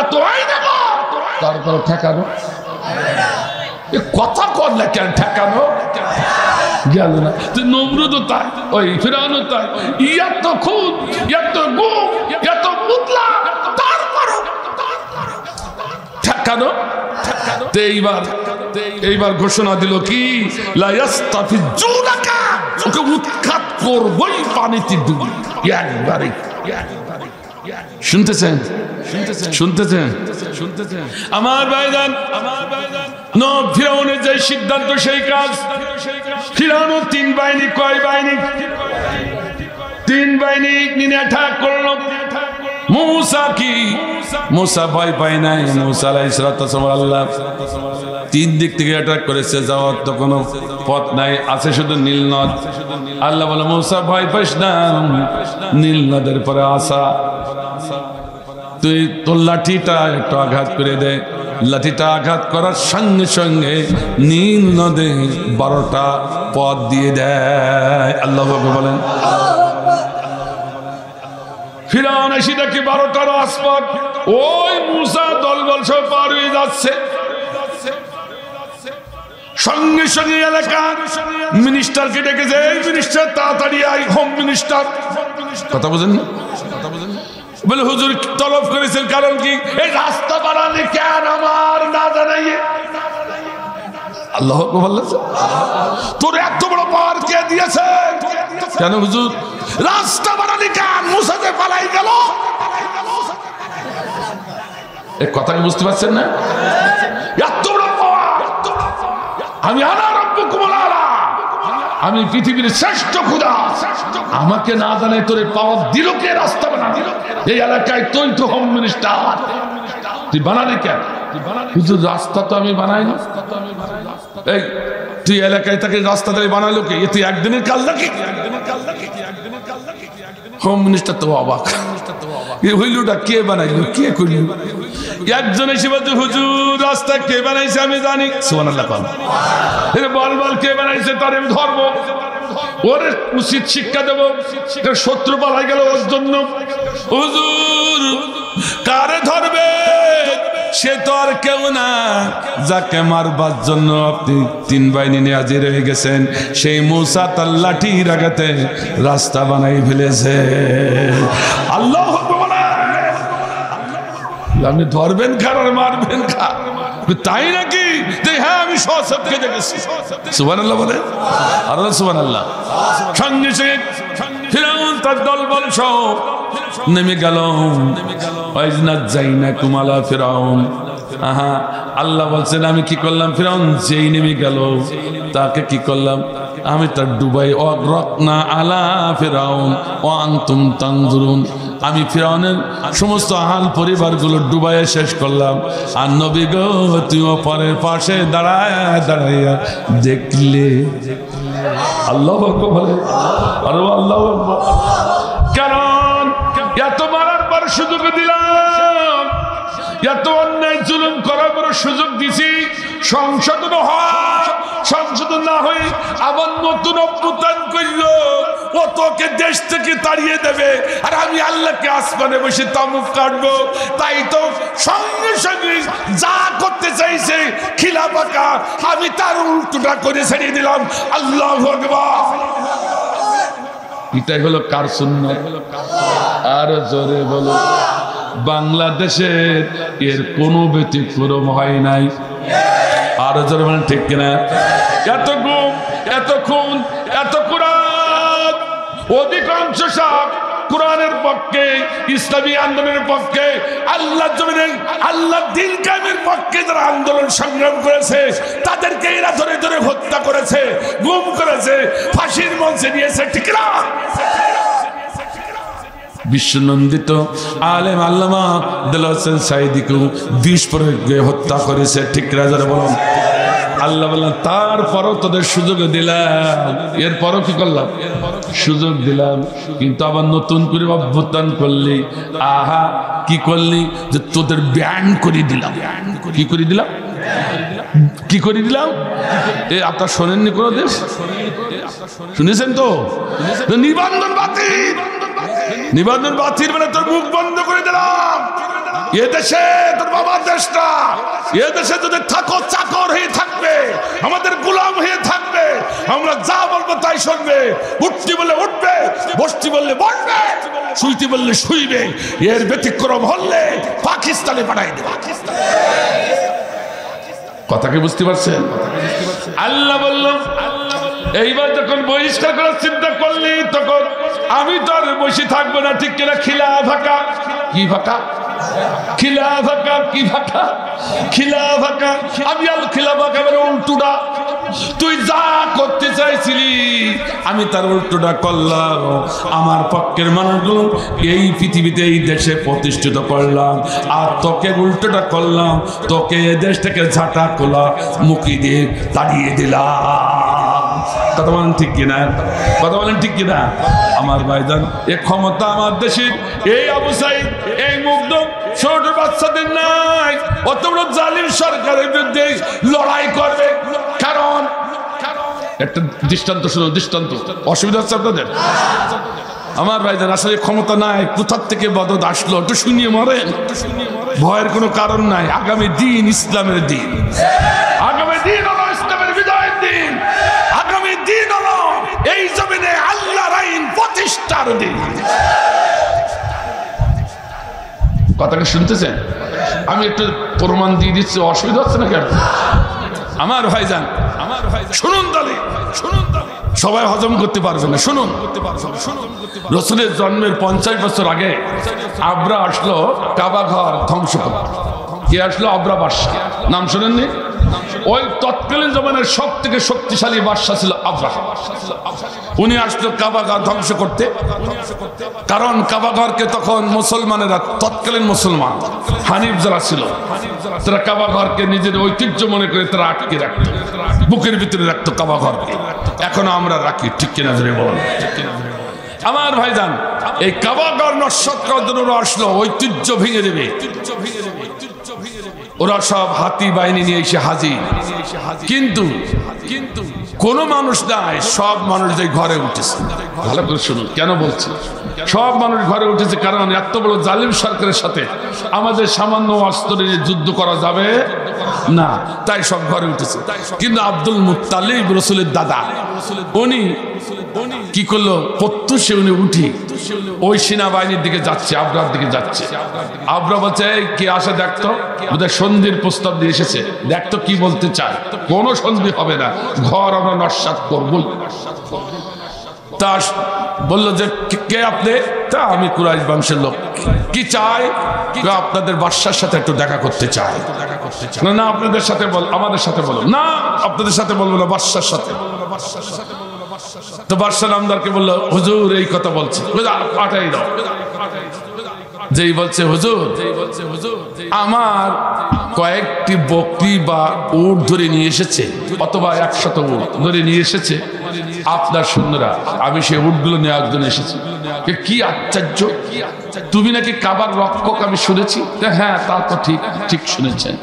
এত আইনা, তারপর ঠেকানো কথা কর না কেন? ঠেকানো গেল না। নমরুদও তাই, ওই ফিরাউনও তাই, এত খুন, এত গুম, এত পুতলা, তারপরও ঠেকানো। এইবার ঘোষণা দিল কি, ওকে উৎখাত করবই পানিতে ডুবি একবারে। শুনতেছেন? শুনতেছেন? আমার ভাইজান, ফিরাউনের যে সিদ্ধান্ত সেই কাজ। ফিরাউন 3 বাহিনী, কয় বাহিনী? 3 বাহিনী নিয়ে অ্যাটাক করলো। মূসা কি? মূসা ভয় পায় নাই। মূসা আলাইহিস সালাম আল্লাহ 3 দিক থেকে অ্যাটাক করেছে, যাওয়ার তো কোনো পথ নাই, আছে শুধু নীল নদ। আল্লাহ বলে মূসা ভয় পাইস না, নীল নদের পরে আসা, তুই তোর লাঠিটা একটু আঘাত করে দে। লাঠিটা আঘাত করার সঙ্গে সঙ্গে নীল নদে 12টা পথ দিয়ে দেয়। আল্লাহ বলেন ফিরাউন এসে দেখি 12টা রাজপথ, ওই মূসা দলবল সব পার হয়ে যাচ্ছে। সঙ্গে সঙ্গে এলাকার মিনিস্টারকে ডেকেছে, এই মিনিস্টার তাড়াতাড়ি আই, হোম মিনিস্টার। কথা বুঝেন না? বলে হুজুর তলব করেছেন, কারণ কি? এই রাস্তা বানালে কেন আমার না জানাইয়ে? আল্লাহ বলেছে তোর এত বড় পাওয়ার কে দিয়েছে? কেন হুজুর? রাস্তা বানালি কেন? মুসা যে পালাই গেল। এই কথা কি বুঝতে পারছেন না? এত বড় পাওয়া, আমি আনা রাব্বুকুমুল আলা, আমি পৃথিবীর শ্রেষ্ঠ খোদা, আমাকে না জানে তোরে পাওয়া দিল কে? রাস্তা বানা দিল এই এলাকায়, তুই তো হোম মিনিস্টার, তুই বানালি কেন? কিন্তু রাস্তা তো আমি বানাই না। এই তুই এলাকায় তাকে রাস্তা দিয়ে বানালো কে? তুই একদিনের কাজ নাকি? হোম মিনিস্টার তো অবাক, এই হইলটা কে বানাইলো, কে করলো? একজন এসে বলছে হুজুর রাস্তা কে বানাইছে আমি জানি। সুবহানাল্লাহ, বল বল কে বানাইছে, তার আমি ধরবো, ওর উচিত শিক্ষা দেবো। শত্রু পালাই গেল ওর জন্য। হুজুর কারে ধরবে? সে তো আর কেউ না, যাকে মারবার জন্য আপনি 3 বাহিনী নিয়ে হাজির হয়ে গেছেন, সেই মূসা তার লাঠির আঘাতে রাস্তা বানাই ফেলেছে। আল্লাহ আপনি ধরবেন খান আর মারবেন খান, তাই নাকি? হ্যাঁ আমি সচক্ষে দেখেছি। সুবহানাল্লাহ বলে, আর সুবহানাল্লাহ। সঙ্গে সঙ্গে ফিরআউন তার দলবল সহ নেমে গেল। ওয়াইজনাজ্জাইনাকুম আলা ফিরআউন। আহা, আল্লাহ বলছেন আমি কি করলাম? ফিরআউন যেই নেমে গেল তাকে কি করলাম? আমি তার ডুবাই। অগ্রকনা আলা ফিরআউন ওয়া আনতুম তানজুরুন। আমি ফিরআউনের সমস্ত আহাল পরিবারগুলো ডুবাইয়ে শেষ করলাম। আর নবী গো তুমিও পরের পাশে দাঁড়ায় দাঁড়াইয়া দেখলে। আল্লাহু আকবার বলে, আর আল্লাহু আকবার। কারণ এত মারার পর সুযোগ দিলাম, এত অন্যায় জুলুম করার পর সুযোগ দিছি, সংশোধন হয়, সংশোধন না হয়ে আবার নতুন অভ্যুত্থান করলো, ও তোকে দেশ থেকে তাড়িয়ে দেবে, আর আমি আল্লাহকে আসমানে বসে তামুক কাটবো। তাই তো সঙ্গে সঙ্গে যা করতে চাইছে খিলাফাকা, আমি তার উল্টোটা করে ছেড়ে দিলাম। আল্লাহু আকবার। এটাই হলো কার সুন্নাত? আর জোরে বলো, বাংলাদেশের এর কোনো ব্যতিক্রম হয় নাই। আর জোরে বলেন ঠিক কিনা? এত গুম, এত খুন, এত কুরআন, অধিকাংশ সব কুরআনের পক্ষে, ইসলামী আন্দোলনের পক্ষে, আল্লাহর জমিনে আল্লাহর দ্বীন কায়েমের পক্ষে যারা আন্দোলন সংগ্রাম করেছে তাদেরকে এরা ধরে ধরে হত্যা করেছে, গুম করেছে, ফাঁসির মঞ্চে নিয়েছে। ঠিক না? বিশ্বনন্দিত আলেম আল্লামা দেলোয়ার হোসেন সাঈদীকে বিষ প্রয়োগে হত্যা করেছে। ঠিক রাজারা বলুন। আল্লাহ বললেন তারপরও তোদের সুযোগ দিলাম, এরপরও কি করলাম? সুযোগ দিলাম, কিন্তু আবার নতুন করে অভ্যুত্থান করলি। আহা, কি করলি? যে তোদের ব্যান করে দিলাম। কি করে দিলাম? কি করে দিলাম? আপনার শোনেননি কোনো দেশ? শুনেছেন তো? নিবন্ধন বাতিল, নিবন্ধন বাতিল মানে তোর মুখ বন্ধ করে দিলাম। এ দেশে তোর বাবার দেশ না, এ দেশে তোদের থাকো চাকর হয়ে থাকবে, আমাদের গোলাম হয়ে থাকবে, আমরা যা বলবো তাই শুনবে, উঠতে বললে উঠবে, বসতে বললে বসবে, শুইতে বললে শুইবে। এর ব্যতিক্রম হলে পাকিস্তানে পাঠাই দেবে। কথা কি বুঝতে পারছেন? আল্লাহ বলল এইবার যখন বহিষ্কার করার চিন্তা করলি তখন আমি তো আর বসে থাকবো না। ঠিক কিনা? খিলাফাকা। কি ফাঁকা? খিলাফাকা। কি ফাঁকা? খিলাফাকা। আমি আল খিলাফাকা মানে উল্টোটা। তুই যা করতে চাইছিলি আমি তার উল্টোটা করলাম। আমার পক্ষের মানুষগুলো এই পৃথিবীতে এই দেশে প্রতিষ্ঠিত করলাম, আর তোকে উল্টোটা করলাম, তোকে এই দেশ থেকে ঝাঁটা খোলা মুখি দিয়ে তাড়িয়ে দিলাম। কথা বলেন ঠিক কিনা? কথা বলেন ঠিক কিনা? আমার ভাইজান, এ ক্ষমতা আমার দেশের এই আবু সাঈদ, এই মুগ্ধ ছোট বাচ্চাদের নাই। অত বড় জালিম সরকারের বিরুদ্ধে লড়াই করবে। কারণ একটা দৃষ্টান্ত শুনো, দৃষ্টান্ত। অসুবিধা হচ্ছে আপনাদের? আমার ভাইজান, আসলে ক্ষমতা নাই, কোথার থেকে বদদ আসলো একটু শুনিয়ে মরেন। ভয়ের কোনো কারণ নাই। আগামী দিন ইসলামের দিন, আগামী দিন হলো ইসলামের বিজয়ের দিন, আগামী দিন হলো এই জমিনে আল্লাহর আইন প্রতিষ্ঠার দিন। কথাটা শুনতেছেন? আমি একটু প্রমাণ দিয়ে দিচ্ছি, অসুবিধা হচ্ছে না কেন? আমার ভাইজান, আমার ভাই শুনুন, তাহলে শুনুন, সবাই হজম করতে পারবে না। শুনুন, রাসূলের জন্মের 50 বছর আগে আবরা আসলো কাবা ঘর ধ্বংস করতে। কে আসলো? আবরা বাদশা, নাম শোনেননি? ওই তৎকালীন জমানের সব থেকে শক্তিশালী বাদশা ছিল আবরা। উনি আসলো কাবাঘর ধ্বংস করতে, কারণ কাবাঘরকে তখন মুসলমানেরা, তৎকালীন মুসলমান হানিফ যারা ছিল, তারা কাবাঘরকে নিজের ঐতিহ্য মনে করে তারা আটকে রাখত, বুকের ভিতরে রাখতো কাবাঘরকে। এখনো আমরা রাখি, ঠিক কিনা জোরে বলেন? আমার ভাইজান, এই কাবাঘর নস্যাৎ করার জন্য ওরা আসলো, ঐতিহ্য ভেঙে দেবে। ওরা সব হাতি বাহিনী নিয়ে এসে হাজির, কিন্তু কোন মানুষ নাই, সব মানুষ যে ঘরে উঠেছে। ভালো করে শুনুন কেন বলছি, সব মানুষ ঘরে উঠেছে, কারণ এত বড় জালিম সরকারের সাথে আমাদের সামান্য অস্ত্র নিয়ে যুদ্ধ করা যাবে না, তাই সব ঘরে উঠেছে। কিন্তু আব্দুল মুত্তালিব, রাসূলের দাদা, উনি কি করলো? প্রত্যুষে উনি উঠি ওই সেনাবাহিনীর দিকে যাচ্ছে, আবরার দিকে যাচ্ছে। আবরা বলছে, কে আসে দেখতো, বোধহয় সন্ধির প্রস্তাব দিয়ে এসেছে, দেখতো কি বলতে চায়। কোনো সন্ধি হবে না, ঘর আমরা নস্যাৎ করবই। তা বললো যে, কে আপনি? তা আমি কুরাইশ বংশের লোক। কি চাই? আপনাদের বাদশার সাথে একটু দেখা করতে চাই। না আপনাদের সাথে বল, আমাদের সাথে বলো। না আপনাদের সাথে বলবো না, বাদশার সাথে। তো বাদশা নামদারকে বললো, হুজুর এই কথা বলছে, পাঠাই দাও। যেই বলছে, হুজুর আমার কয়েকটি বকরি বা উট ধরে নিয়ে এসেছে, অথবা 100 উট ধরে নিয়ে এসেছে আপনার সৈন্যরা, আমি সেই উটগুলো নেওয়ার জন্য এসেছি। কি আশ্চর্য, তুমি নাকি কাবার রক্ষক আমি শুনেছি। হ্যাঁ তা তো ঠিক, ঠিক শুনেছেন।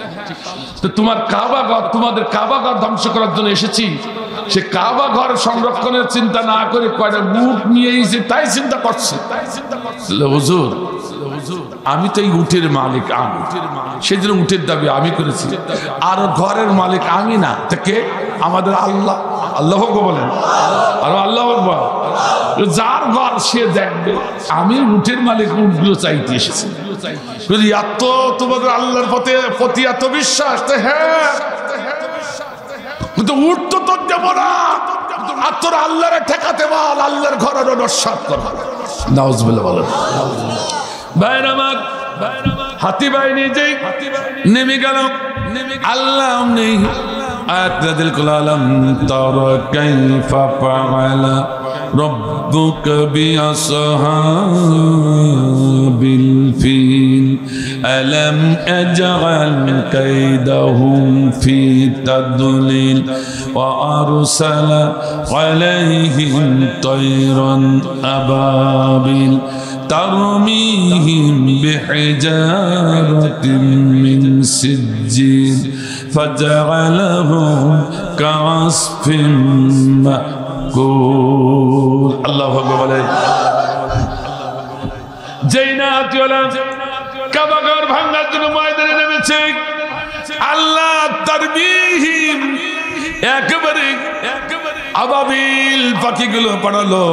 তো তোমার কাবাঘর, তোমাদের কাবাঘর ধ্বংস করার জন্য এসেছি। সে কাবাঘর সংরক্ষণের চিন্তা না করে কয়টা উট নিয়ে এসে তাই চিন্তা করছে। হুজুর আমি তো এই উটের মালিক, আমি সেই জন্য উটের দাবি আমি করেছি, আর ঘরের মালিক আমি না। তাকে আমাদের আল্লাহ, আল্লাহ বলেন, আর আল্লাহ যার ঘর সে দেখবে। আমি উটের মালিক, উটগুলো চাইতে এসেছি। এত তোমাদের আল্লাহর প্রতি এত বিশ্বাস? হ্যাঁ, কিন্তু উট তো তোর দেব না, আর তোর আল্লাহরে ঠেকাতে বল, আল্লাহর ঘরেরও নস্যাৎ কর। নাউজুবিল্লাহ বলেন। ভাইরা আমার, হাতি বাহিনী যে নেমে গেল, আল্লাহ নেই আয়াত নাযিল করলাম, তারা কাইফা ফাআলা রাব্বুকা বিআসহাবিল ফিল আলাম আজআল কাইদাহুম ফি তাদলিল ওয়া আরসালা আলাইহিম তায়রান আবাবিল ترميهم بحجارة من سجيل فجعلهم كعصف مأكول الله أكبر جينات ولا কাবাঘর ভাঙার জন্য ময়দানে নেমেছে আল্লাহ। তারবিহিম, একেবারে আবাবিল পাখিগুলো পাঠালো,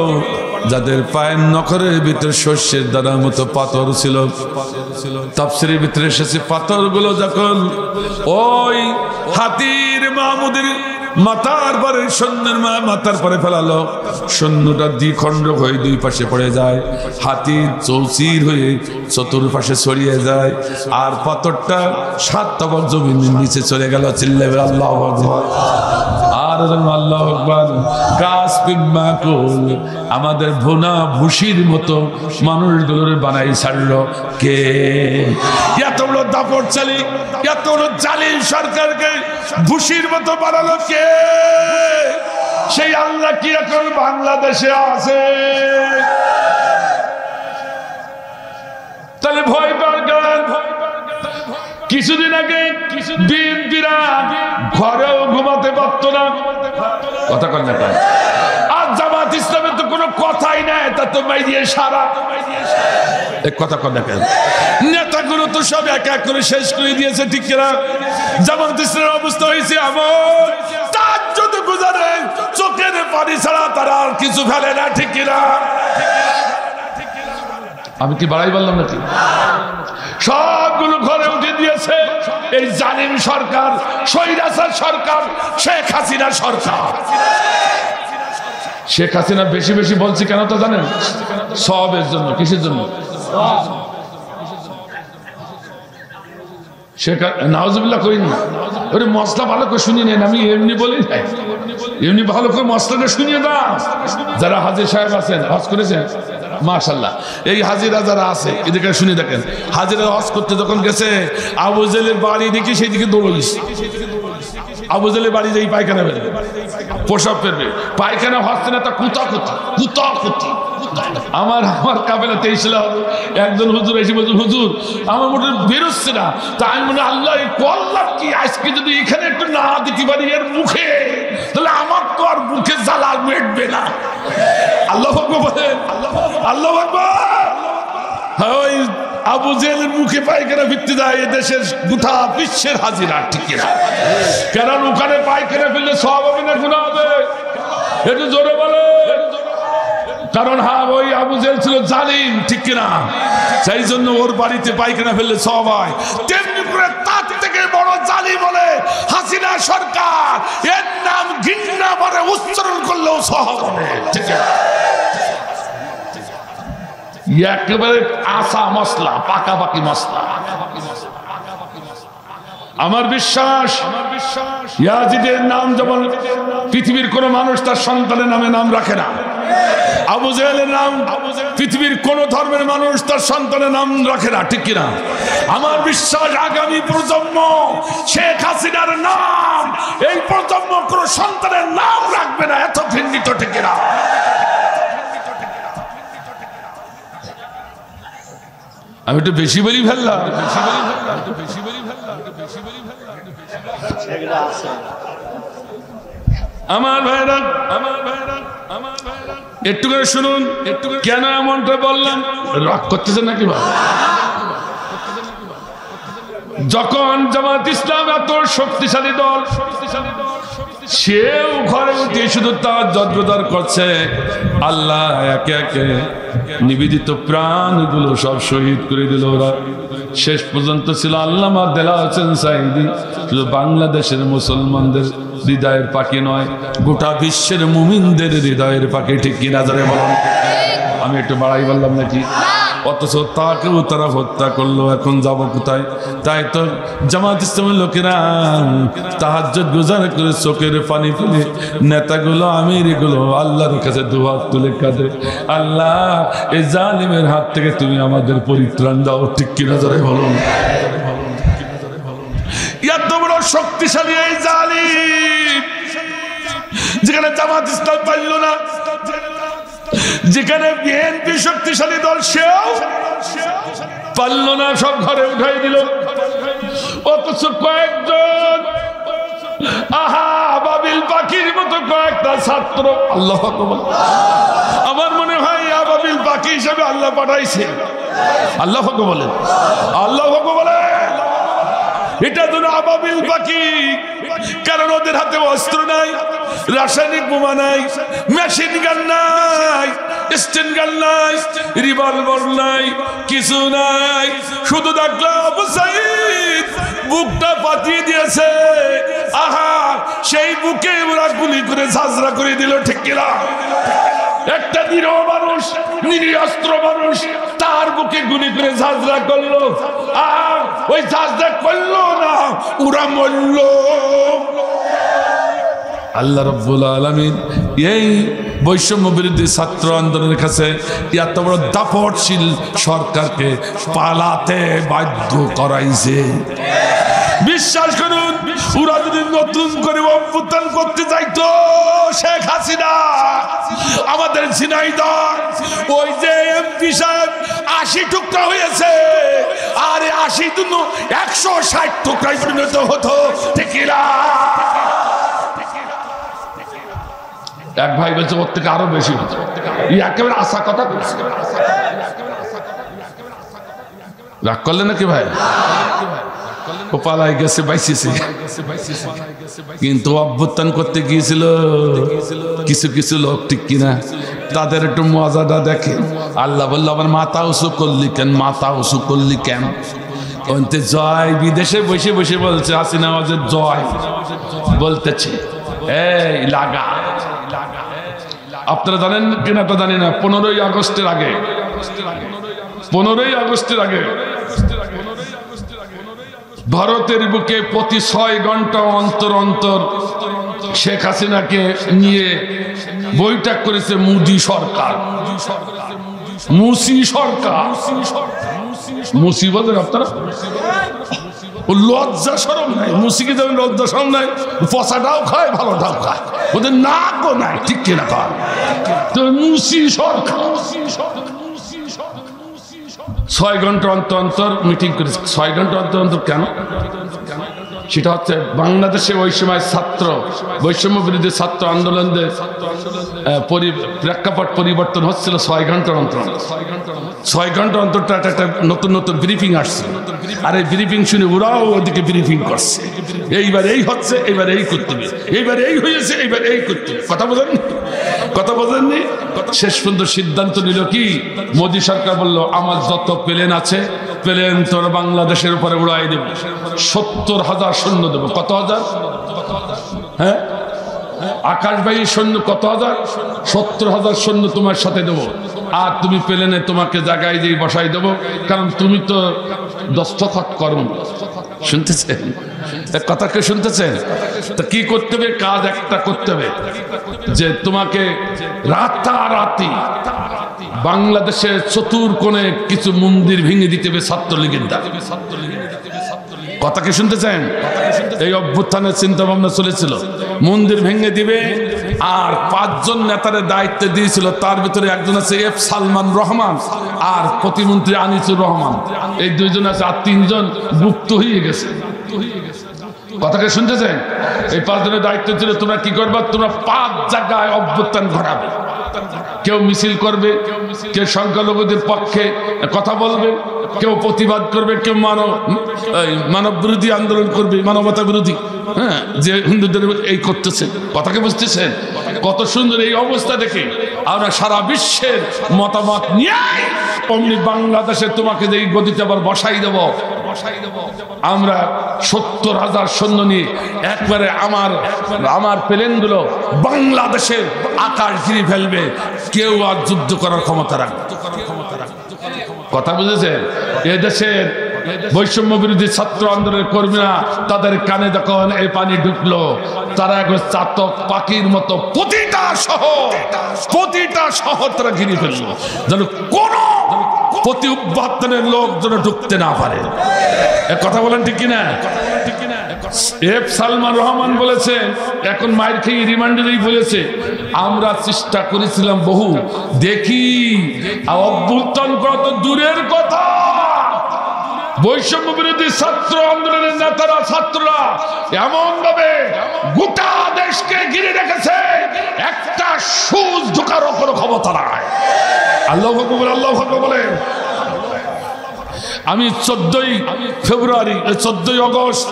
যাদের পায়ের নখরের ভিতরে শস্যের দানার মতো পাথর ছিল। তাফসীরের ভিতরে এসেছে, পাথরগুলো যখন ওই হাতির মাহমুদের মাথার পরে, সৈন্যের মাথার পরে ফেলালো, সৈন্যটা দ্বিখণ্ড হয়ে দুই পাশে পড়ে যায়, হাতির চৌচির হয়ে চতুর্পাশে ছড়িয়ে যায়, আর পাথরটা 7 তবক জমিনের নিচে চলে গেল। চিল্লাবে আল্লাহু আকবার, আর আল্লাহু আকবার। গাছ পিম্মা কুল, আমাদের ভুনা ভুসির মতো মানুষগুলোর বানাই ছাড়লো কে? এত বড় দাপট চালি, এত বড় জালিম সরকারকে ভুসির মতো বানালো কে? সেই আল্লাহ কি এখন বাংলাদেশে আছে? তাহলে ভয় পাওয়ার কারণ, কিছুদিন আগে বিএনপিরা ঘরেও ঘুমাতে পারত না, কথা কন না। আর জামাত ইসলামের তো কোনো কথাই নাই, তা তো মাইরিয়ে সারা কথা কন না কেন? নেতাগুলো তো সব এক এক করে শেষ করে দিয়েছে, ঠিক কিনা? জামাত ইসলামের অবস্থা হয়েছে এমন, তার যদি গুজারে চোখের পানি ছাড়া তারা আর কিছু ফেলে না, ঠিক কিনা? আমি কি বাড়াই বললাম নাকি? সবগুলো ঘরে উঠে দিয়েছে এই জালিম সরকার, স্বৈরাচার সরকার, শেখ হাসিনা সরকার। শেখ হাসিনা বেশি বেশি বলছি কেন তা জানেন? সবের জন্য। কিসের জন্য? নাউজুবিল্লাহ করি না, ওরে মশলা ভালো করে শুনিয়ে নেন, আমি এমনি বলি না, এমনি ভালো করে মশলাটা শুনিয়ে দাও। যারা হাজির সাহেব আছেন, হজ করেছেন, মাশাআল্লাহ, এই হাজিরা যারা আছে এদিকে শুনে দেখেন, হাজিরা হজ করতে যখন গেছে আবু জেলের বাড়ি দেখি সেই দিকে দৌড়িস, আবু জেলের বাড়ি যাই পায়খানা ফেলবে, প্রসাব ফেলবে, পায়খানা হচ্ছে না, তা কুতা আমার কাফেলাতে এসেছিল একজন হুজুর এসে বলছেন, হুজুর আমার মোটে বেরোচ্ছে না, তা আমি মনে আল্লাহ করলাম কি, আজকে যদি এখানে একটু না দিতে পারি এর মুখে, তাহলে আমার তো আর মুখে জ্বালা মেটবে না। আল্লাহ আকবার বলেন, আল্লাহ আকবার। ওই আবু জেলের মুখে পায়খানা ফিরতে যায় এদেশের গোটা বিশ্বের হাজিরা, ঠিক না? কারণ ওখানে পায়খানা ফেললে সব হবে না গুনাহ হবে? একটু জোরে বলে। কারণ ওই আবু জেল ছিল জালিম, ঠিক কিনা? সেই জন্য ওর বাড়িতে পায়খানা ফেললে সব হয়। তেমনি করে তার থেকে বড় জালিম বলে হাসিনা সরকার, এর নাম ঘৃণা করে উচ্চারণ করলেও সব হবে, ঠিক না? একেবারে আসা মশলা, পাকাপাকি মশলা। আমার বিশ্বাস ইয়াজিদের নাম যেমন পৃথিবীর কোন মানুষ তার সন্তানের নামে নাম রাখে না, আবু জেহেলের নাম পৃথিবীর কোন ধর্মের মানুষ তার সন্তানের নাম রাখে না, ঠিক কিনা? আমার বিশ্বাস আগামী প্রজন্ম শেখ হাসিনার নাম এই প্রজন্ম কোন সন্তানের নাম রাখবে না, এত ঘৃণিত, ঠিক কিনা? আমি একটু বেশি বলি ফেললাম, আমার ভাইরা, একটু করে শুনুন, একটু কেন এমনটা বললাম? রাগ করতেছেন নাকি ভাই? যখন জামাত ইসলাম এত শক্তিশালী দল, সেও ঘরে উঠে শুধু তার যদ্রদার করছে, আল্লাহ একে একে নিবেদিত প্রাণগুলো সব শহীদ করে দিল। ওরা শেষ পর্যন্ত ছিল আল্লামা দেলাওয়ার হোসেন সাঈদী। শুধু বাংলাদেশের মুসলমানদের হৃদয়ের পাখি নয়, গোটা বিশ্বের মুমিনদের হৃদয়ের পাখি, ঠিক কিনা যারা বলেন? আমি একটু বাড়াই বললাম নাকি? অথচ তাকেও তারা হত্যা করলো, এখন যাব কোথায়? তাই তো জামাত ইসলামের লোকেরা তাহাজ্জুদ গুজার করে চোখের পানি ফেলে নেতাগুলো, আমিরগুলো আল্লাহর কাছে দুহাত তুলে কাঁদে, আল্লাহ এই জালিমের হাত থেকে তুমি আমাদের পরিত্রাণ দাও, ঠিক কিনা যারা বলুন? এত বড় শক্তিশালী এই জালিম, যেখানে জামাত ইসলাম পাইল না, যেখানে বিএনপি শক্তিশালী দল সেও পারল না, সব ঘরে উঠাই দিল। অথচ কয়েকজন আবাবিল পাখির মতো কয়েকটা ছাত্র, আল্লাহ আকবার, আমার মনে হয় আবাবিল পাখি হিসেবে আল্লাহ পাঠাইছে। আল্লাহ আকবার বলেন, আল্লাহ আকবার বলেন। এটা তো আবাবিল পাখি, কারণ ওদের হাতে অস্ত্র নাই, রাসায়নিক বোমা নাই, মেশিন গান নাই, স্টেন গান নাই, রিভলভার নাই, কিছু নাই। শুধু দেখলাম আবু সাঈদ বুকটা পাতিয়ে দিয়েছে, আহা সেই বুকে ওরা গুলি করে ঝাঁঝরা করে দিল, ঠিক কিনা? একটা নিরীহ মানুষ, নিরস্ত্র মানুষ, তার বুকে গুলি করে ঝাঁঝরা করলো, আর ওই ঝাঁঝরা করলো না, ওরা মরল। আল্লাহ রাব্বুল আলামিন এই বৈষম্য বিরোধী ছাত্র আন্দোলনের কাছে এত বড় দাপটশীল সরকারকে পালাতে বাধ্য করাইছে। বিশ্বাস করুন, ওরা যদি নতুন করে অভ্যুত্থান করতে চাইতো, শেখ হাসিনা আমাদের ঝিনাইদহ ওই যে এমপি সাহেব 80 টুকরা হয়েছে, আর 80 জন্য 160 টুকরায় পরিণত হতো, ঠিক না? এক ভাই বলছে ওর থেকে আরো বেশি হতো, একেবারে আশা কথা বলছে। রাগ করলে নাকি ভাই? ও পালাই গেছে, বাইসেছে, কিন্তু অভ্যুত্থান করতে গিয়েছিল কিছু কিছু লোক, ঠিক কিনা? তাদের একটু মজাটা দেখে। আল্লাহ বললো, আমার মাথা উঁচু করলি কেন, মাথা উঁচু করলি কেন? জয় বিদেশে বসে বসে বলছে, হাসিনা আমাদের জয় বলতেছে, এই লাগা। আপনারা জানেন কিনা তো জানি না, 15ই আগস্টের আগে ভারতের বুকে প্রতি 6 ঘন্টা অন্তর অন্তর শেখ হাসিনাকে নিয়ে বৈঠক করেছে মোদি সরকার, মুসি সরকার। মুসি বলেন আপনারা? লজ্জা শরম নাই, মুসিকে যেমন লজ্জা শরম নাই, পচাটাও খায় ভালোটাও খায়, ওদের নাকও নাই, ঠিক কিনা কর? তো মুসি সরকার 6 ঘন্টা অন্তর অন্তর মিটিং করেছে। 6 ঘন্টা অন্তর অন্তর কেন? সেটা হচ্ছে বাংলাদেশে ওই সময় ছাত্র বৈষম্য বিরোধী ছাত্র আন্দোলনের প্রেক্ষাপট পরিবর্তন হচ্ছিল 6 ঘন্টার অন্তর। 6 ঘন্টা অন্তরটা একটা নতুন নতুন ব্রিফিং আসছে, আর এই ব্রিফিং শুনে ওরাও ওদিকে ব্রিফিং করছে, এইবার এই হচ্ছে, এইবার এই করতে হবে, এইবার এই হয়েছে, এইবার এই করতে হবে। কথা বোঝেননি? কথা বোঝেননি? শেষ পর্যন্ত সিদ্ধান্ত নিল কি, মোদী সরকার বলল আমার যত প্লেন আছে প্লেন তোর বাংলাদেশের উপরে উড়াই দেব, 70,000 সৈন্য দেবো। কত হাজার? হ্যাঁ, আকাশবাহী সৈন্য কত হাজার? 70,000 সৈন্য তোমার সাথে দেবো, আর তুমি প্লেনে তোমাকে জায়গায় দিয়ে বসাই দেবো, কারণ তুমি তো দস্তখত করো। শুনতেছেন কথা? কে শুনতেছেন? তা কি করতে হবে? কাজ একটা করতে হবে, যে তোমাকে রাতারাতি বাংলাদেশের চতুর্কোণে কিছু মন্দির ভেঙে দিতে হবে ছাত্রলীগের দ্বারা। কথা কি শুনতেছেন? এই অভ্যুত্থানের চিন্তা ভাবনা চলেছিল, মন্দির ভেঙে দিবে। আর 5 জন নেতার দায়িত্ব দিয়েছিল, তার ভিতরে একজন আছে এফ সালমান রহমান আর প্রতিমন্ত্রী আনিসুর রহমান, এই 2 জন আছে, আর 3 জন গুপ্ত হয়ে গেছে। কথাকে শুনতেছেন? এই 5 জনের দায়িত্ব ছিল তোমরা কি করবে, তোমরা 5 জায়গায় অভ্যুত্থান ঘটাবে। কেউ মিছিল করবে, কেউ সংখ্যালঘুদের পক্ষে কথা বলবে, কেউ প্রতিবাদ করবে, কেউ মানব বিরোধী আন্দোলন করবে, মানবতা বিরোধী, হ্যাঁ, যে হিন্দুদের এই করতেছে। কথাকে বুঝতেছেন? কত সুন্দর এই অবস্থা দেখে আমরা সারা বিশ্বের মতামত নিয়ে অমনি বাংলাদেশে তোমাকে যে গদিতে আবার বসাই দেব, আমরা 70,000 সৈন্য নিয়ে একবারে আমার প্লেনগুলো বাংলাদেশের আকাশ ঘিরে ফেলবে, কেউ আর যুদ্ধ করার ক্ষমতা রাখবে। কথা বুঝেছেন? এদেশের বৈষম্য বিরোধী ছাত্র আন্দোলনের কর্মীরা তাদের কানে যখন এই পানি ঢুকলো, তারা একবার চাতক পাখির মতো প্রতিটা শহর তারা ঘিরে ফেললো, যেন কোন প্রতি উপাদানের লোক যেন ঢুকতে না পারে। কথা বলেন ঠিক কিনা? এফ সালমান রহমান বলেছে, এখন মাইর খেয়ে রিমান্ডেই বলেছে, আমরা চেষ্টা করেছিলাম বহু, দেখি অভ্যুত্থান করা তো দূরের কথা, বৈষম্য বিরোধী ছাত্র আন্দোলনের নেতারা ছাত্ররা এমন ভাবে গোটা দেশকে ঘিরে রেখেছে, একটা সুজ ঢোকারও কোনো ক্ষমতা নাই। আল্লাহু আকবার, আল্লাহু আকবার বলেন। আমি 14ই ফেব্রুয়ারি 14ই আগস্ট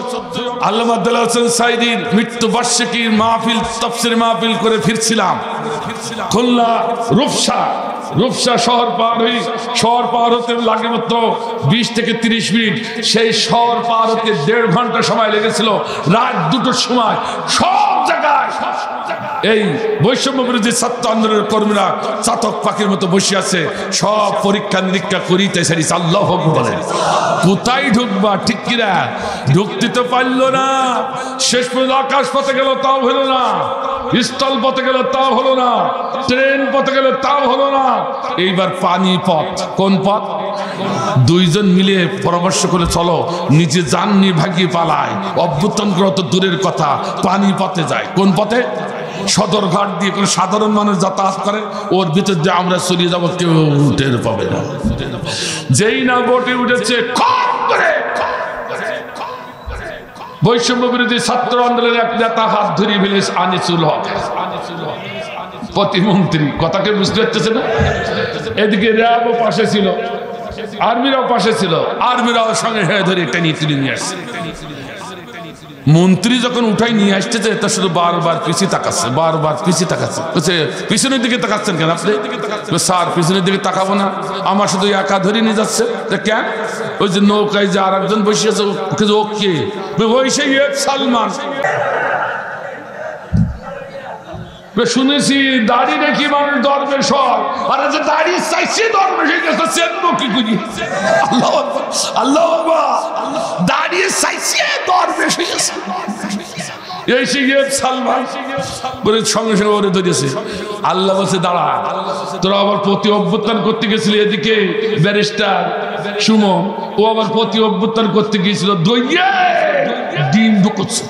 আল্লামা দেলাওয়ার হোসেন সাঈদীর মৃত্যুবার্ষিকীর মাহফিল, তাফসীর মাহফিল করে ফিরছিলাম খুলনা রূপসা শহর পার হতে লাগে মাত্র 20 থেকে 30 মিনিট। সেই শহর পার হতে 1.5 ঘন্টা সময় লেগেছিল। রাত 2টোর সময় সব জায়গায় এই বৈষম্য বিরোধী ছাত্র আন্দোলনের কর্মীরা চাতক পাখির মতো বসে আছে, সব পরীক্ষা নিরীক্ষা করিতে সারিছে। আল্লাহু আকবার বলেন। কোথায় ঢুকবা, ঠিক কিনা? ঢুকতে তো পারলো না। শেষ পর্যন্ত আকাশ পথে গেল, তাও হলো না। স্থল পথে গেল, তাও হলো না। ট্রেন পথে গেল, তাও হলো না। এইবার পানি পথ। কোন পথ? 2 জন মিলে পরামর্শ করে চলো, নিজে যান নিয়ে ভাগিয়ে পালায়, অভ্যুত্থান করা তো দূরের কথা, পানি পথে যায়। কোন পথে? সদরঘাট দিয়ে কোনো সাধারণ মানুষ যাতায়াত করে, ওর ভিতর দিয়ে আমরা চলিয়ে যাবো, কেউ টের পাবে না। যেই না বোটে উঠেছে, বৈষম্য বিরোধী ছাত্র আন্দোলনের এক নেতা হাত ধরিয়ে ফেলেছে, আনিসুল হক প্রতিমন্ত্রী। কথাকে বুঝতে পারতেছে না? এদিকে র্যাবও পাশে ছিল, আর্মিরাও পাশে ছিল, আর্মিরাও সঙ্গে ধরে টেনে তুলে নিয়ে আসছে। মন্ত্রী যখন উঠাই নিয়ে আসতেছে, তা শুধু বারবার পিছিয়ে তাকাচ্ছে, বলছে পিছনের দিকে তাকাচ্ছেন কেন আপনি? স্যার পিছনের দিকে তাকাবো না, আমার শুধু একা ধরে নিয়ে যাচ্ছে। কেন? ওই যে নৌকায় যে আর একজন বসে আছে, ওকে ওই সেই সালমান। শুনেছি দাড়ি নাকি মানুষ দরবেশ হয়, আর যে দাড়ি চাইছে দরবেশ হয়ে গেছে, চেনবো কি করি? আল্লাহ আকবার, আল্লাহ আকবার, দাড়ি চাইছে দরবেশ হয়ে গেছে। এই শিখে সালমান বলে সঙ্গে সঙ্গে ওরে ধরেছে। আল্লাহ বলছে দাঁড়া, তোরা আবার প্রতি অভ্যুত্থান করতে গেছিলি, এদিকে ব্যারিস্টার সুমন ও আবার প্রতি অভ্যুত্থান করতে গিয়েছিল, দইয়ে ডিম ঢুকছে।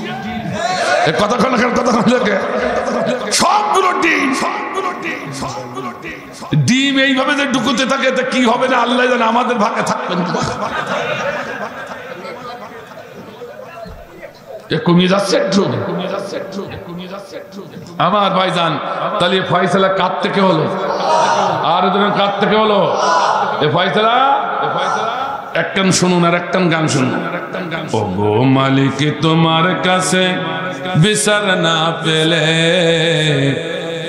কতক্ষণ কতক্ষণ সবগুলো ডিম, ডিম এইভাবে যে ঢুকুতে থাকে তা কি হবে না আল্লাহ জানে, আমাদের ভাগে থাকবেন। কমিয়ে যাচ্ছে একটু আমার ভাইজান। তাহলে ফয়সালা কার থেকে হলো? আর এদের কার থেকে হলো এ ফয়সালা? একটান শুনুন আর একটান গান শুনুন। ও গো মালিক তোমার কাছে বিচার না পেলে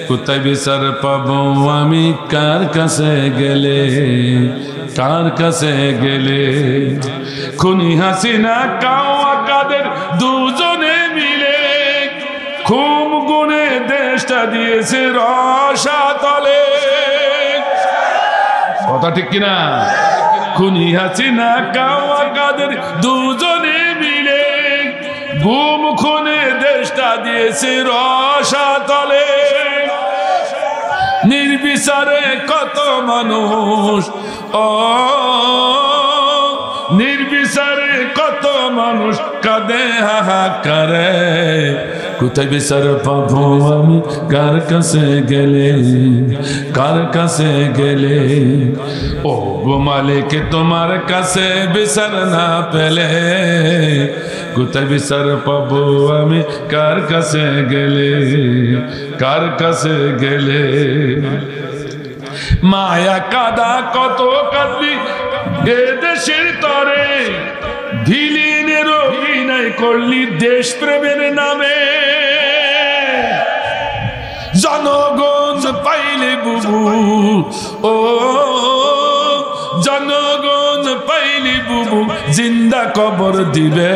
কোথায় বিচার পাবো আমি? কার কাছে গেলে, কার কাছে গেলে? খুনি হাসিনা কাওয়া কাদের দুজনে মিলে খুব গুণে দেশটা দিয়েছে রসাতলে। কথা ঠিক কিনা? খুনি হাসিনা কাওয়া কাদের দুজনে মিলে গুম খুনে দেশটা দিয়েছে রসাতলে। নির্বিচারে কত মানুষ, ও নির্বিচারে কত মানুষ কাঁদে হাহাকারে। কোথায় বিচার পাবো আমি? কার কাছে গেলে, কার কাছে গেলে? ও গো মালিক তোমার কাছে বিচার না পেলে কোথায় বিচার পাবো আমি? কার কাছে গেলে, কার কাছে গেলে? মায়া কাদা কত কাঁদলি এ দেশের তরে, ভিলিনের অভিনয় করলি দেশ প্রেমের নামে। জনগণ পাইলে বুবু, ও জনগণ পাইলে বুবু জিন্দা কবর দিবে।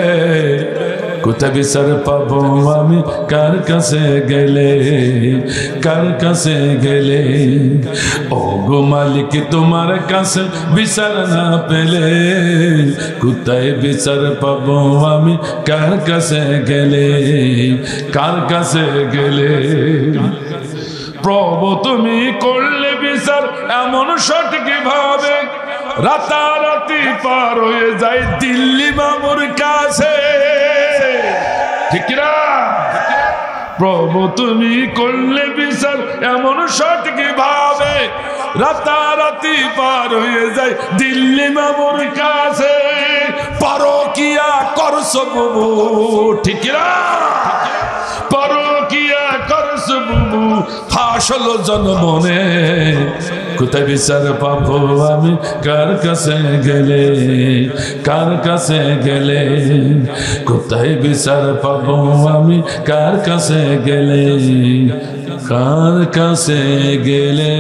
কোথায় বিচার পাবো আমি? কার কাছে গেলে, কার কাছে গেলে? ও গো মালিক তোমার কাছে বিচার না পেলে কোথায় বিচার পাবো আমি? কার কাছে গেলে, কার কাছে গেলে? প্রভু তুমি করলে বিচার এমন সঠিক ভাবে রাতারাতি পার হয়ে যায় দিল্লি মামুর কাছে। ঠিক না? প্রভু তুমি করলে বিচার এমন সঠিক ভাবে রাতারাতি পার হয়ে যায় দিল্লি মামুর কাছে। পরকিয়া করছো বুবু, ঠিক না? পরকিয়া করছো বুবু, ফাঁস হলো জনমনে। কোথায় বিচার পাবো আমি? কার কাছে গেলে, কার কাছে গেলে? কোথায় বিচার পাবো আমি? কার কাছে গেলে, কার কাছে গেলে?